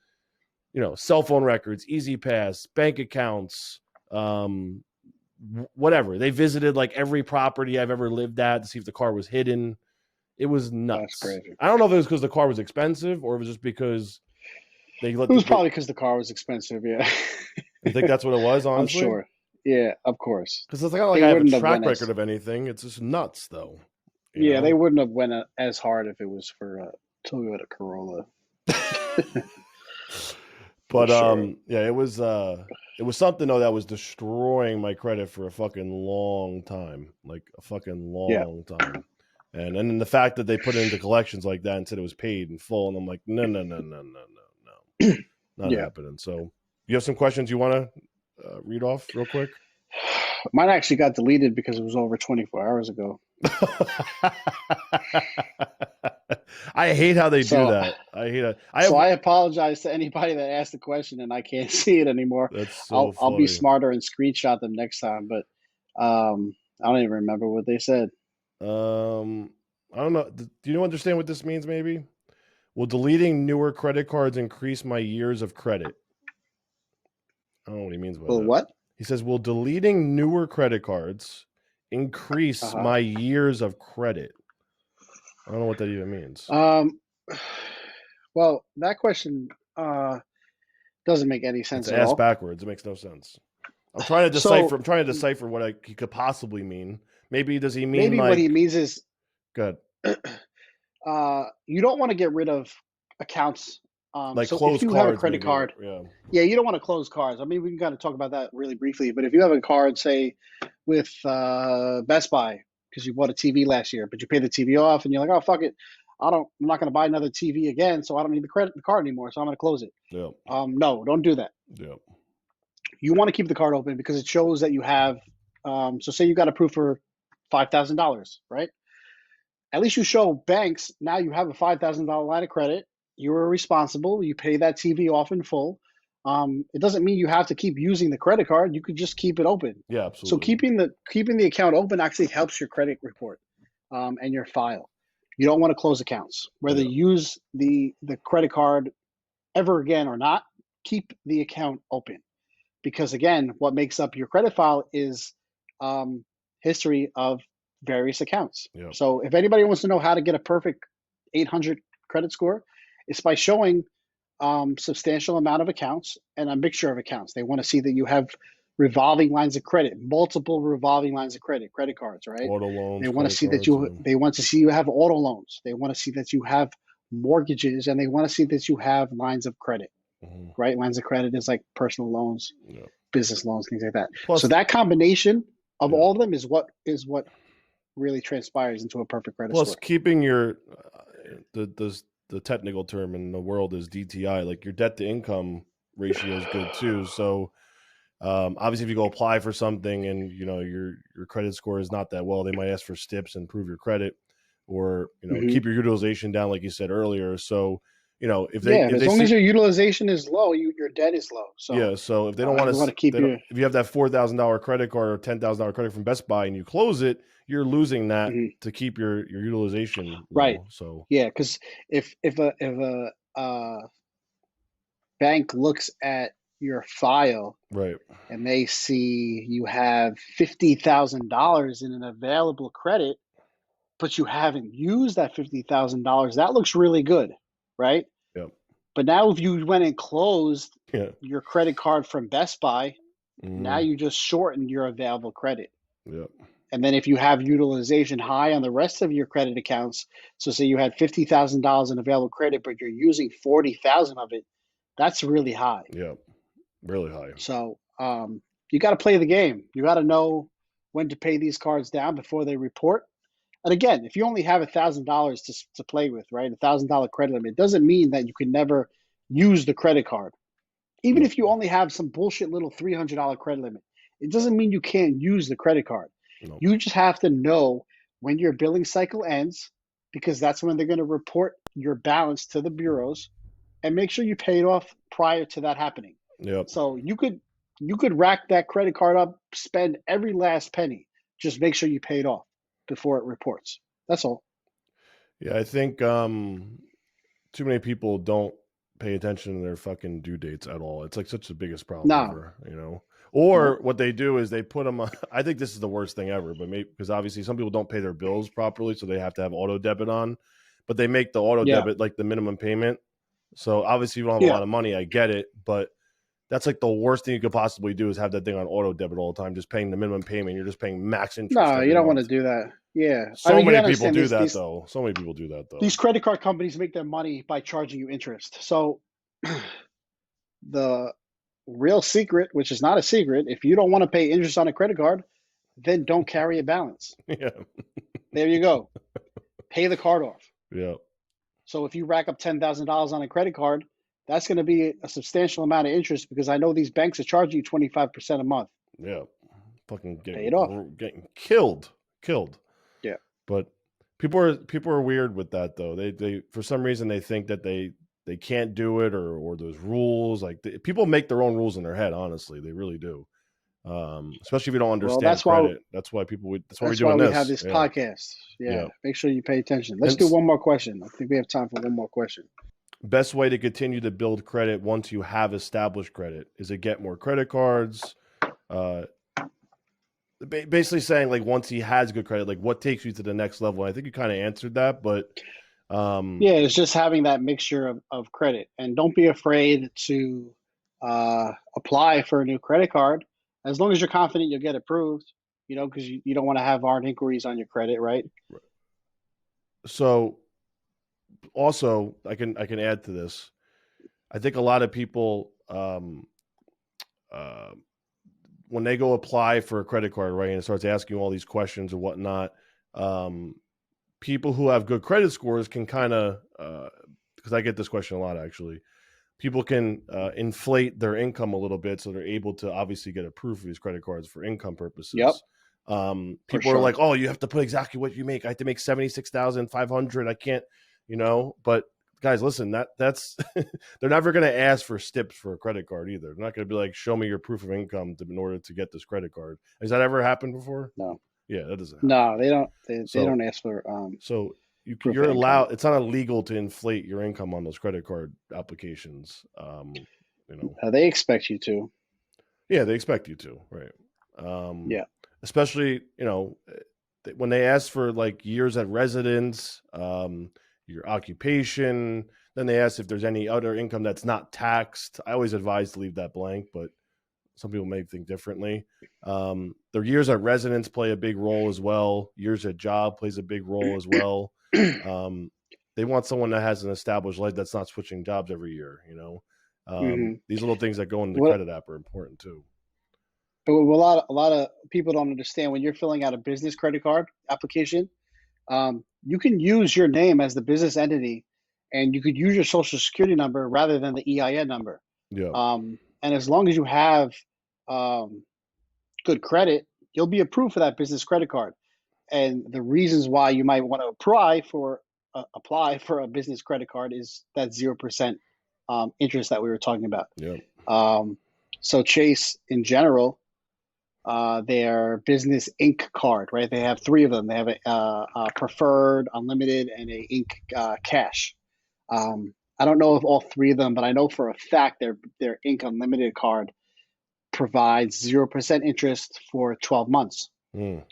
cell phone records, Easy Pass, bank accounts, whatever. They visited like every property I've ever lived at to see if the car was hidden. It was That's nuts. crazy. I don't know if it was because the car was expensive or if it was just because they let It was the. probably because the car was expensive. Yeah, You think that's what it was, I'm honestly? sure. Yeah, of course. Because it's not like They I have a wouldn't have track went record as of anything. It's just nuts, though. You yeah, they know. wouldn't have went as hard if it was for Toyota Corolla for But sure. yeah, it was something though that was destroying my credit for a fucking long time, like a fucking Yeah. long time. And then the fact that they put it into collections like that and said it was paid in full, and I'm like, no, no, no, no, no, no, no, not Yeah. happening. So, you have some questions you want to read off real quick? Mine actually got deleted because it was over 24 hours ago. I hate how they do So, that. I hate it. I so have. I apologize to anybody that asked the question and I can't see it anymore. That's so I'll be funny. smarter and screenshot them next time. But I don't even remember what they said. I don't know. Do you understand what this means? Maybe. Will deleting newer credit cards increase my years of credit? I don't know what he means by Well, that. what? He says, will deleting newer credit cards increase Uh my years of credit? I don't know what that even means. huh. Well, that question doesn't make any It's sense at asked all. backwards. It makes no sense. I'm trying to decipher. So I'm trying to decipher what he could possibly mean. Maybe does he mean maybe what he like means is good, you don't want to get rid of accounts. like So if closed you have a cards? credit Maybe. card, Yeah. yeah, you don't want to close cards. I mean, we can kind of talk about that really briefly. But if you have a card, say, with Best Buy because you bought a TV last year, but you pay the TV off, and you're like, oh fuck it, I'm not going to buy another TV again, so I don't need the card anymore, so I'm going to close it. Yeah. No, don't do that. Yeah. You want to keep the card open because it shows that you have. So say you got approved for $5,000, right? At least you show banks now you have a $5,000 line of credit. You are responsible. You pay that TV off in full. It doesn't mean you have to keep using the credit card. You could just keep it open. Yeah. So Absolutely. keeping the account open actually helps your credit report and your file. You don't want to close accounts. Whether Yeah. you use the credit card ever again or not, keep the account open because again, what makes up your credit file is history of various accounts. Yeah. So if anybody wants to know how to get a perfect 800 credit score, it's by showing substantial amount of accounts and a mixture of accounts. They want to see that you have revolving lines of credit, multiple revolving lines of credit cards, right? Auto They loans, want to credit see that cards. they want to see you have auto loans. They want to see that you have mortgages, and they want to see that you have lines of credit, Mm-hmm. right? Lines of credit is like personal loans, Yeah. business loans, things like that. So Plus, that combination of yeah. all of them is what really transpires into a perfect credit Plus, score. keeping your the technical term in the world is DTI, like your debt to income ratio is good too. So obviously, if you go apply for something and your credit score is not that well, they might ask for STIPs and prove your credit, or Hmm. keep your utilization down, like you said earlier. So if Yeah, they as long see as your utilization is low, your debt is low. So yeah, so if they don't want you want to, to keep your. if you have that $4,000 credit card or $10,000 credit from Best Buy and you close it, you're losing that Mhm. to keep your utilization Right. low. So Yeah, because if a bank looks at your file right, and they see you have $50,000 in an available credit, but you haven't used that $50,000, that looks really good, right? yeah, But now if you went and closed yeah, your credit card from Best Buy, now mm, you just shortened your available credit. yeah, And then if you have utilization high on the rest of your credit accounts, so say you had $50,000 in available credit, but you're using 40,000 of it, that's really high. yeah, really high. So you got to play the game. You got to know when to pay these cards down before they report. And again, if you only have $1,000 to play with, right, $1,000 credit limit, doesn't mean that you can never use the credit card. Even No, if you only have some bullshit little $300 credit limit, it doesn't mean you can't use the credit card. no, You just have to know when your billing cycle ends because that's when they're going to report your balance to the bureaus and make sure you pay it off prior to that happening. yep, So you could rack that credit card up, spend every last penny. Just make sure you pay it off before it reports. That's all. yeah. I think too many people don't pay attention to their fucking due dates at all. It's like such the biggest problem No. ever, you know. Or what they do is they put them on, I think this is the worst thing ever, but maybe because obviously some people don't pay their bills properly, so they have to have auto debit on, but they make the auto debit like the minimum payment. So obviously you don't have a lot of money, I get it, but that's like the worst thing you could possibly do is have that thing on auto debit all the time, just paying the minimum payment. You're just paying max interest. No, you don't want to do that. Yeah. So many people do that though. So many people do that though. These credit card companies make their money by charging you interest. So the real secret, which is not a secret, if you don't want to pay interest on a credit card, then don't carry a balance. Yeah. There you go. Pay the card off. Yeah. So if you rack up $10,000 on a credit card, that's going to be a substantial amount of interest because I know these banks are charging you 25% a month. Yeah. Fucking getting killed. Yeah. But people are weird with that though. They for some reason they think that they can't do it or there's rules. Like people make their own rules in their head. Honestly, they really do. Especially if you don't understand credit. That's why we're doing this. We have this podcast. Yeah. Make sure you pay attention. Let's do one more question. I think we have time for one more question. Best way to continue to build credit once you have established credit is to get more credit cards. Basically saying like once he has good credit, like what takes you to the next level. And I think you kind of answered that, but it's just having that mixture of credit, and don't be afraid to apply for a new credit card as long as you're confident you'll get approved, you know, because you don't want to have hard inquiries on your credit, right? So also I can add to this. I think a lot of people when they go apply for a credit card, right, and it starts asking you all these questions and whatnot, people who have good credit scores can kind of, because I get this question a lot actually, people can inflate their income a little bit so they're able to obviously get approved for these credit cards for income purposes. Yep. People are like, oh, you have to put exactly what you make. I have to make $76,500. I can't, you know, but guys, listen, that's they're never going to ask for stips for a credit card either. They're not going to be like, show me your proof of income in order to get this credit card. Has that ever happened before? No. Yeah, that doesn't happen. No, they don't. They don't ask for. So you're allowed. It's not illegal to inflate your income on those credit card applications. You know, they expect you to. Yeah, they expect you to. Right. Yeah. Especially, you know, when they ask for like years at residence, your occupation, then they ask if there's any other income that's not taxed. I always advise to leave that blank, but some people may think differently. Their years at residence play a big role as well. Years at job plays a big role as well. They want someone that has an established life that's not switching jobs every year, you know. These little things that go into the credit app are important too. But a lot of people don't understand when you're filling out a business credit card application, you can use your name as the business entity, and you could use your social security number rather than the EIN number. Yeah. And as long as you have good credit, you'll be approved for that business credit card. And the reasons why you might want to apply for a business credit card is that 0% interest that we were talking about. Yeah. So Chase, in general, their business Inc. card, right? They have three of them. They have a preferred, unlimited, and a Inc. cash. I don't know of all three of them, but I know for a fact their Inc. unlimited card provides 0% interest for 12 months.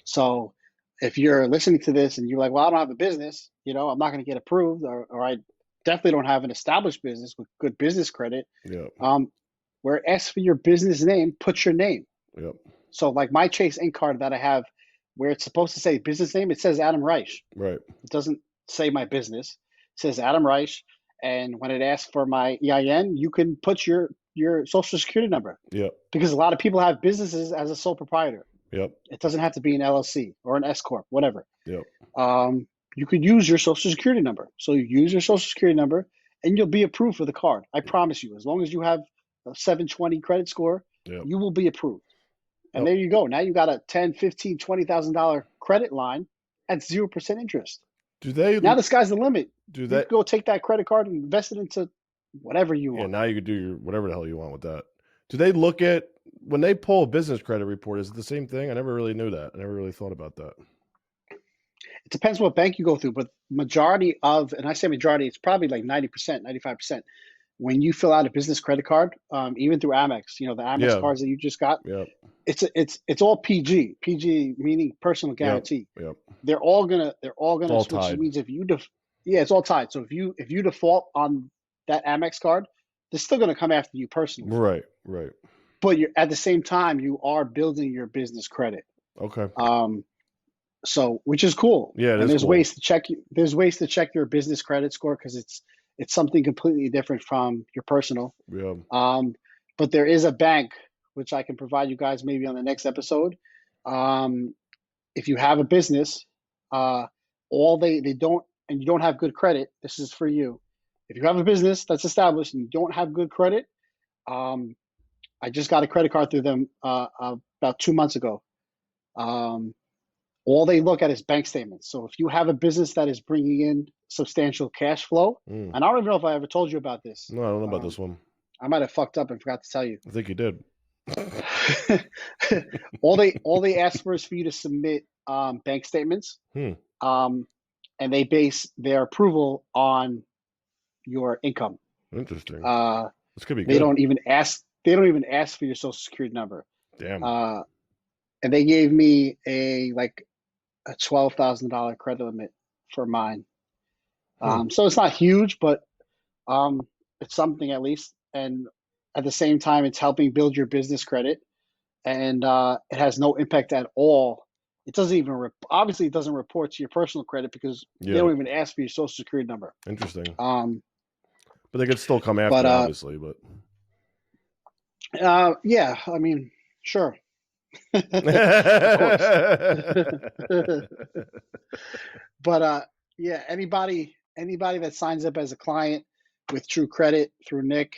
So if you're listening to this and you're like, well, I don't have a business, you know, I'm not going to get approved, or I definitely don't have an established business with good business credit. Yeah. Where it asks for your business name, put your name. Yep. So like my Chase Inc. card that I have, where it's supposed to say business name, it says Adam Reich. Right. It doesn't say my business. It says Adam Reich. And when it asks for my EIN, you can put your social security number. Yep. Because a lot of people have businesses as a sole proprietor. Yep. It doesn't have to be an LLC or an S corp, whatever. Yep. You could use your social security number. So you use your social security number, and you'll be approved for the card. I promise you, as long as you have a 720 credit score, you will be approved. And there you go. Now you got a $10,000, $15,000, $20,000 credit line at 0% interest. Now the sky's the limit. You go take that credit card and invest it into whatever you want. Yeah, now you could do whatever the hell you want with that. Do they look at, when they pull a business credit report, is it the same thing? I never really knew that. I never really thought about that. It depends what bank you go through, but majority of, and I say majority, it's probably like 90%, 95%. when you fill out a business credit card, even through Amex, the Amex Yeah. cards that you just got, Yep. it's all PG. PG meaning personal guarantee. Yep. They're all gonna All switch. tied. It means it's all tied. So if you default on that Amex card, they're still gonna come after you personally. Right. But you're at the same time you are building your business credit. Okay. So which is cool. Yeah, and there's cool. ways to check your business credit score because it's something completely different from your personal. Yeah. But there is a bank which I can provide you guys maybe on the next episode. If you have a business, all they don't, and you don't have good credit, this is for you. If you have a business that's established and you don't have good credit, I just got a credit card through them about 2 months ago. All they look at is bank statements. So if you have a business that is bringing in substantial cash flow, and I don't even know if I ever told you about this. No, I don't know about this one. I might have fucked up and forgot to tell you. I think you did. all they ask for is for you to submit bank statements, and they base their approval on your income. Interesting. This could be good. They don't even ask for your social security number. Damn. And they gave me a $12,000 credit limit for mine. So it's not huge, but it's something at least. And at the same time, it's helping build your business credit, and it has no impact at all. It doesn't even obviously it doesn't report to your personal credit because they don't even ask for your social security number. Interesting. But they could still come after, obviously. But yeah, I mean, sure. Of course. But yeah, anybody that signs up as a client with True Credit through Nick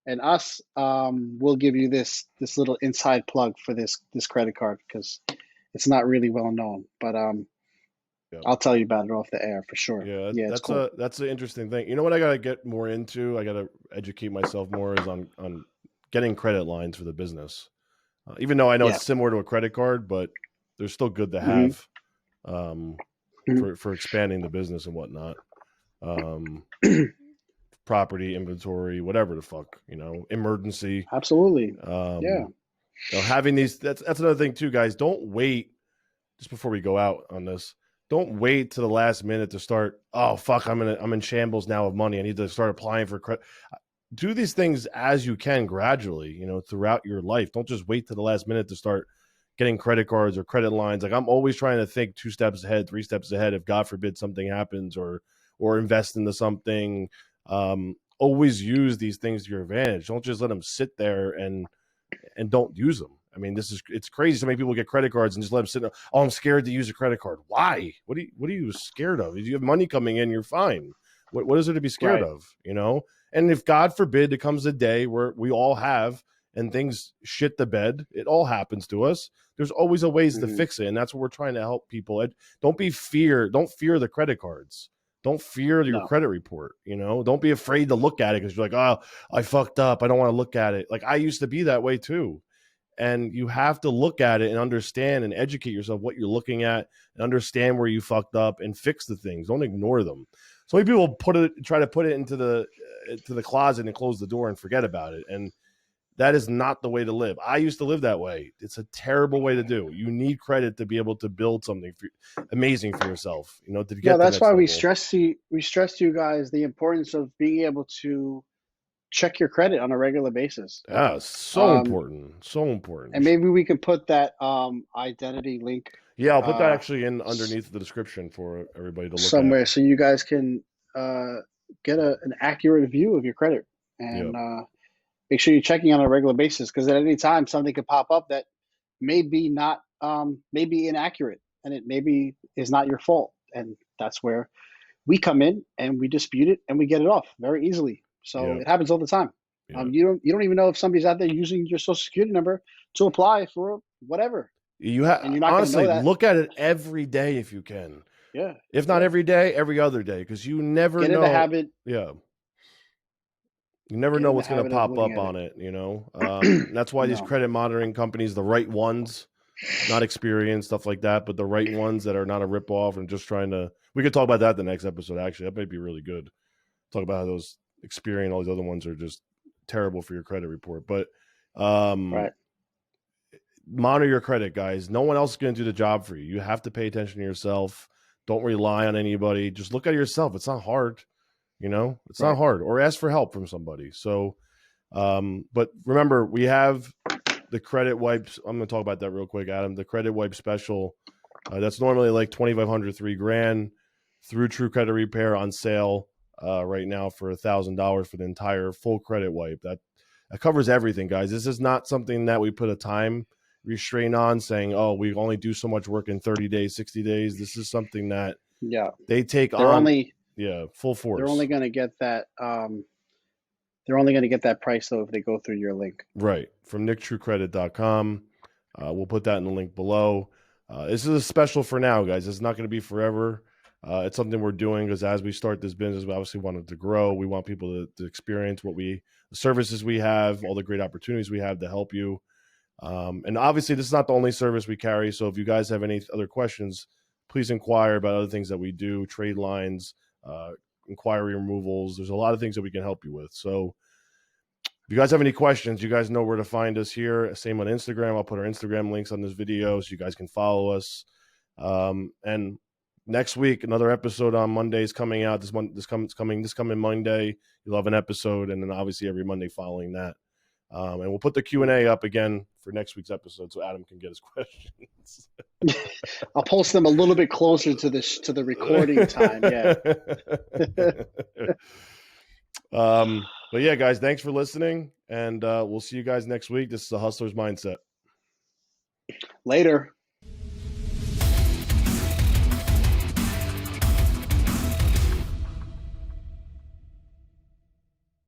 and us, we'll give you this little inside plug for this credit card because it's not really well known. But I'll tell you about it off the air for sure. Yeah, it's cool. That's an interesting thing. You know what I gotta get more into? I gotta educate myself more is on getting credit lines for the business. Even though I know it's similar to a credit card, but they're still good to have for expanding the business and whatnot. Property, inventory, whatever the fuck, emergency. Absolutely. Having these, that's another thing too, guys. Don't wait, just before we go out on this, don't wait to the last minute to start, oh fuck, I'm in shambles now of money. I need to start applying for credit. Do these things as you can gradually, throughout your life. Don't just wait to the last minute to start getting credit cards or credit lines. Like I'm always trying to think 2 steps ahead, 3 steps ahead. If God forbid something happens or invest into something, always use these things to your advantage. Don't just let them sit there and don't use them. I mean, it's crazy. So many people get credit cards and just let them sit there. Oh, I'm scared to use a credit card. Why? What are you scared of? If you have money coming in, you're fine. What is there to be scared of? And if God forbid it comes a day where we all have and things shit the bed, it all happens to us. There's always a ways to fix it. And that's what we're trying to help people. Don't fear the credit cards. Don't fear your credit report. Don't be afraid to look at it because you're like, oh, I fucked up. I don't want to look at it. Like I used to be that way too. And you have to look at it and understand and educate yourself what you're looking at and understand where you fucked up and fix the things. Don't ignore them. So many people try to put it into the closet and close the door and forget about it. And that is not the way to live. I used to live that way. It's a terrible way to do. You need credit to be able to build something amazing for yourself. To get. That's why we stress to you guys the importance of being able to check your credit on a regular basis. Yeah, so important. So important. And maybe we can put that identity link. Yeah, I'll put that actually in underneath the description for everybody to look somewhere at. So you guys can get an accurate view of your credit and make sure you're checking on a regular basis because at any time something could pop up that may be inaccurate and it maybe is not your fault. And that's where we come in and we dispute it and we get it off very easily. So it happens all the time. You don't even know if somebody's out there using your social security number to apply for whatever. And you're not honestly look at it every day if you can. Yeah. If not every day, every other day, because you never know. Get in the habit. Yeah. You never know what's going to pop up on it. That's why these credit monitoring companies, the right ones, not experienced, stuff like that, but the right ones that are not a ripoff and just trying to. We could talk about that the next episode. Actually, that might be really good. Talk about how those Experian, all these other ones are just terrible for your credit report. But Right. monitor your credit, guys. No one else is going to do the job for you. You have to pay attention to yourself. Don't rely on anybody. Just look at yourself. It's not hard. It's not Right. hard. Or ask for help from somebody. So, but remember, we have the credit wipes. I'm going to talk about that real quick, Adam. The credit wipe special. That's normally like $2,500, $3,000 through True Credit Repair on sale right now for $1,000 for the entire full credit wipe. That covers everything, guys. This is not something that we put a time restraint on, saying, "Oh, we only do so much work in 30 days, 60 days." This is something that they take they're on, only full force. They're only going to get that. They're only going to get that price though if they go through your link. Right, from nicktruecredit.com. We'll put that in the link below. This is a special for now, guys. It's not going to be forever. It's something we're doing because as we start this business, we obviously want it to grow. We want people to experience the services we have, all the great opportunities we have to help you. And obviously, this is not the only service we carry. So if you guys have any other questions, please inquire about other things that we do, trade lines, inquiry removals. There's a lot of things that we can help you with. So if you guys have any questions, you guys know where to find us here. Same on Instagram. I'll put our Instagram links on this video so you guys can follow us. And next week, another episode on Monday is coming out. This coming Monday, you'll have an episode, and then obviously every Monday following that. And we'll put the Q&A up again for next week's episode so Adam can get his questions. I'll post them a little bit closer to the recording time. Yeah. But yeah, guys, thanks for listening, and we'll see you guys next week. This is the Hustler's Mindset. Later.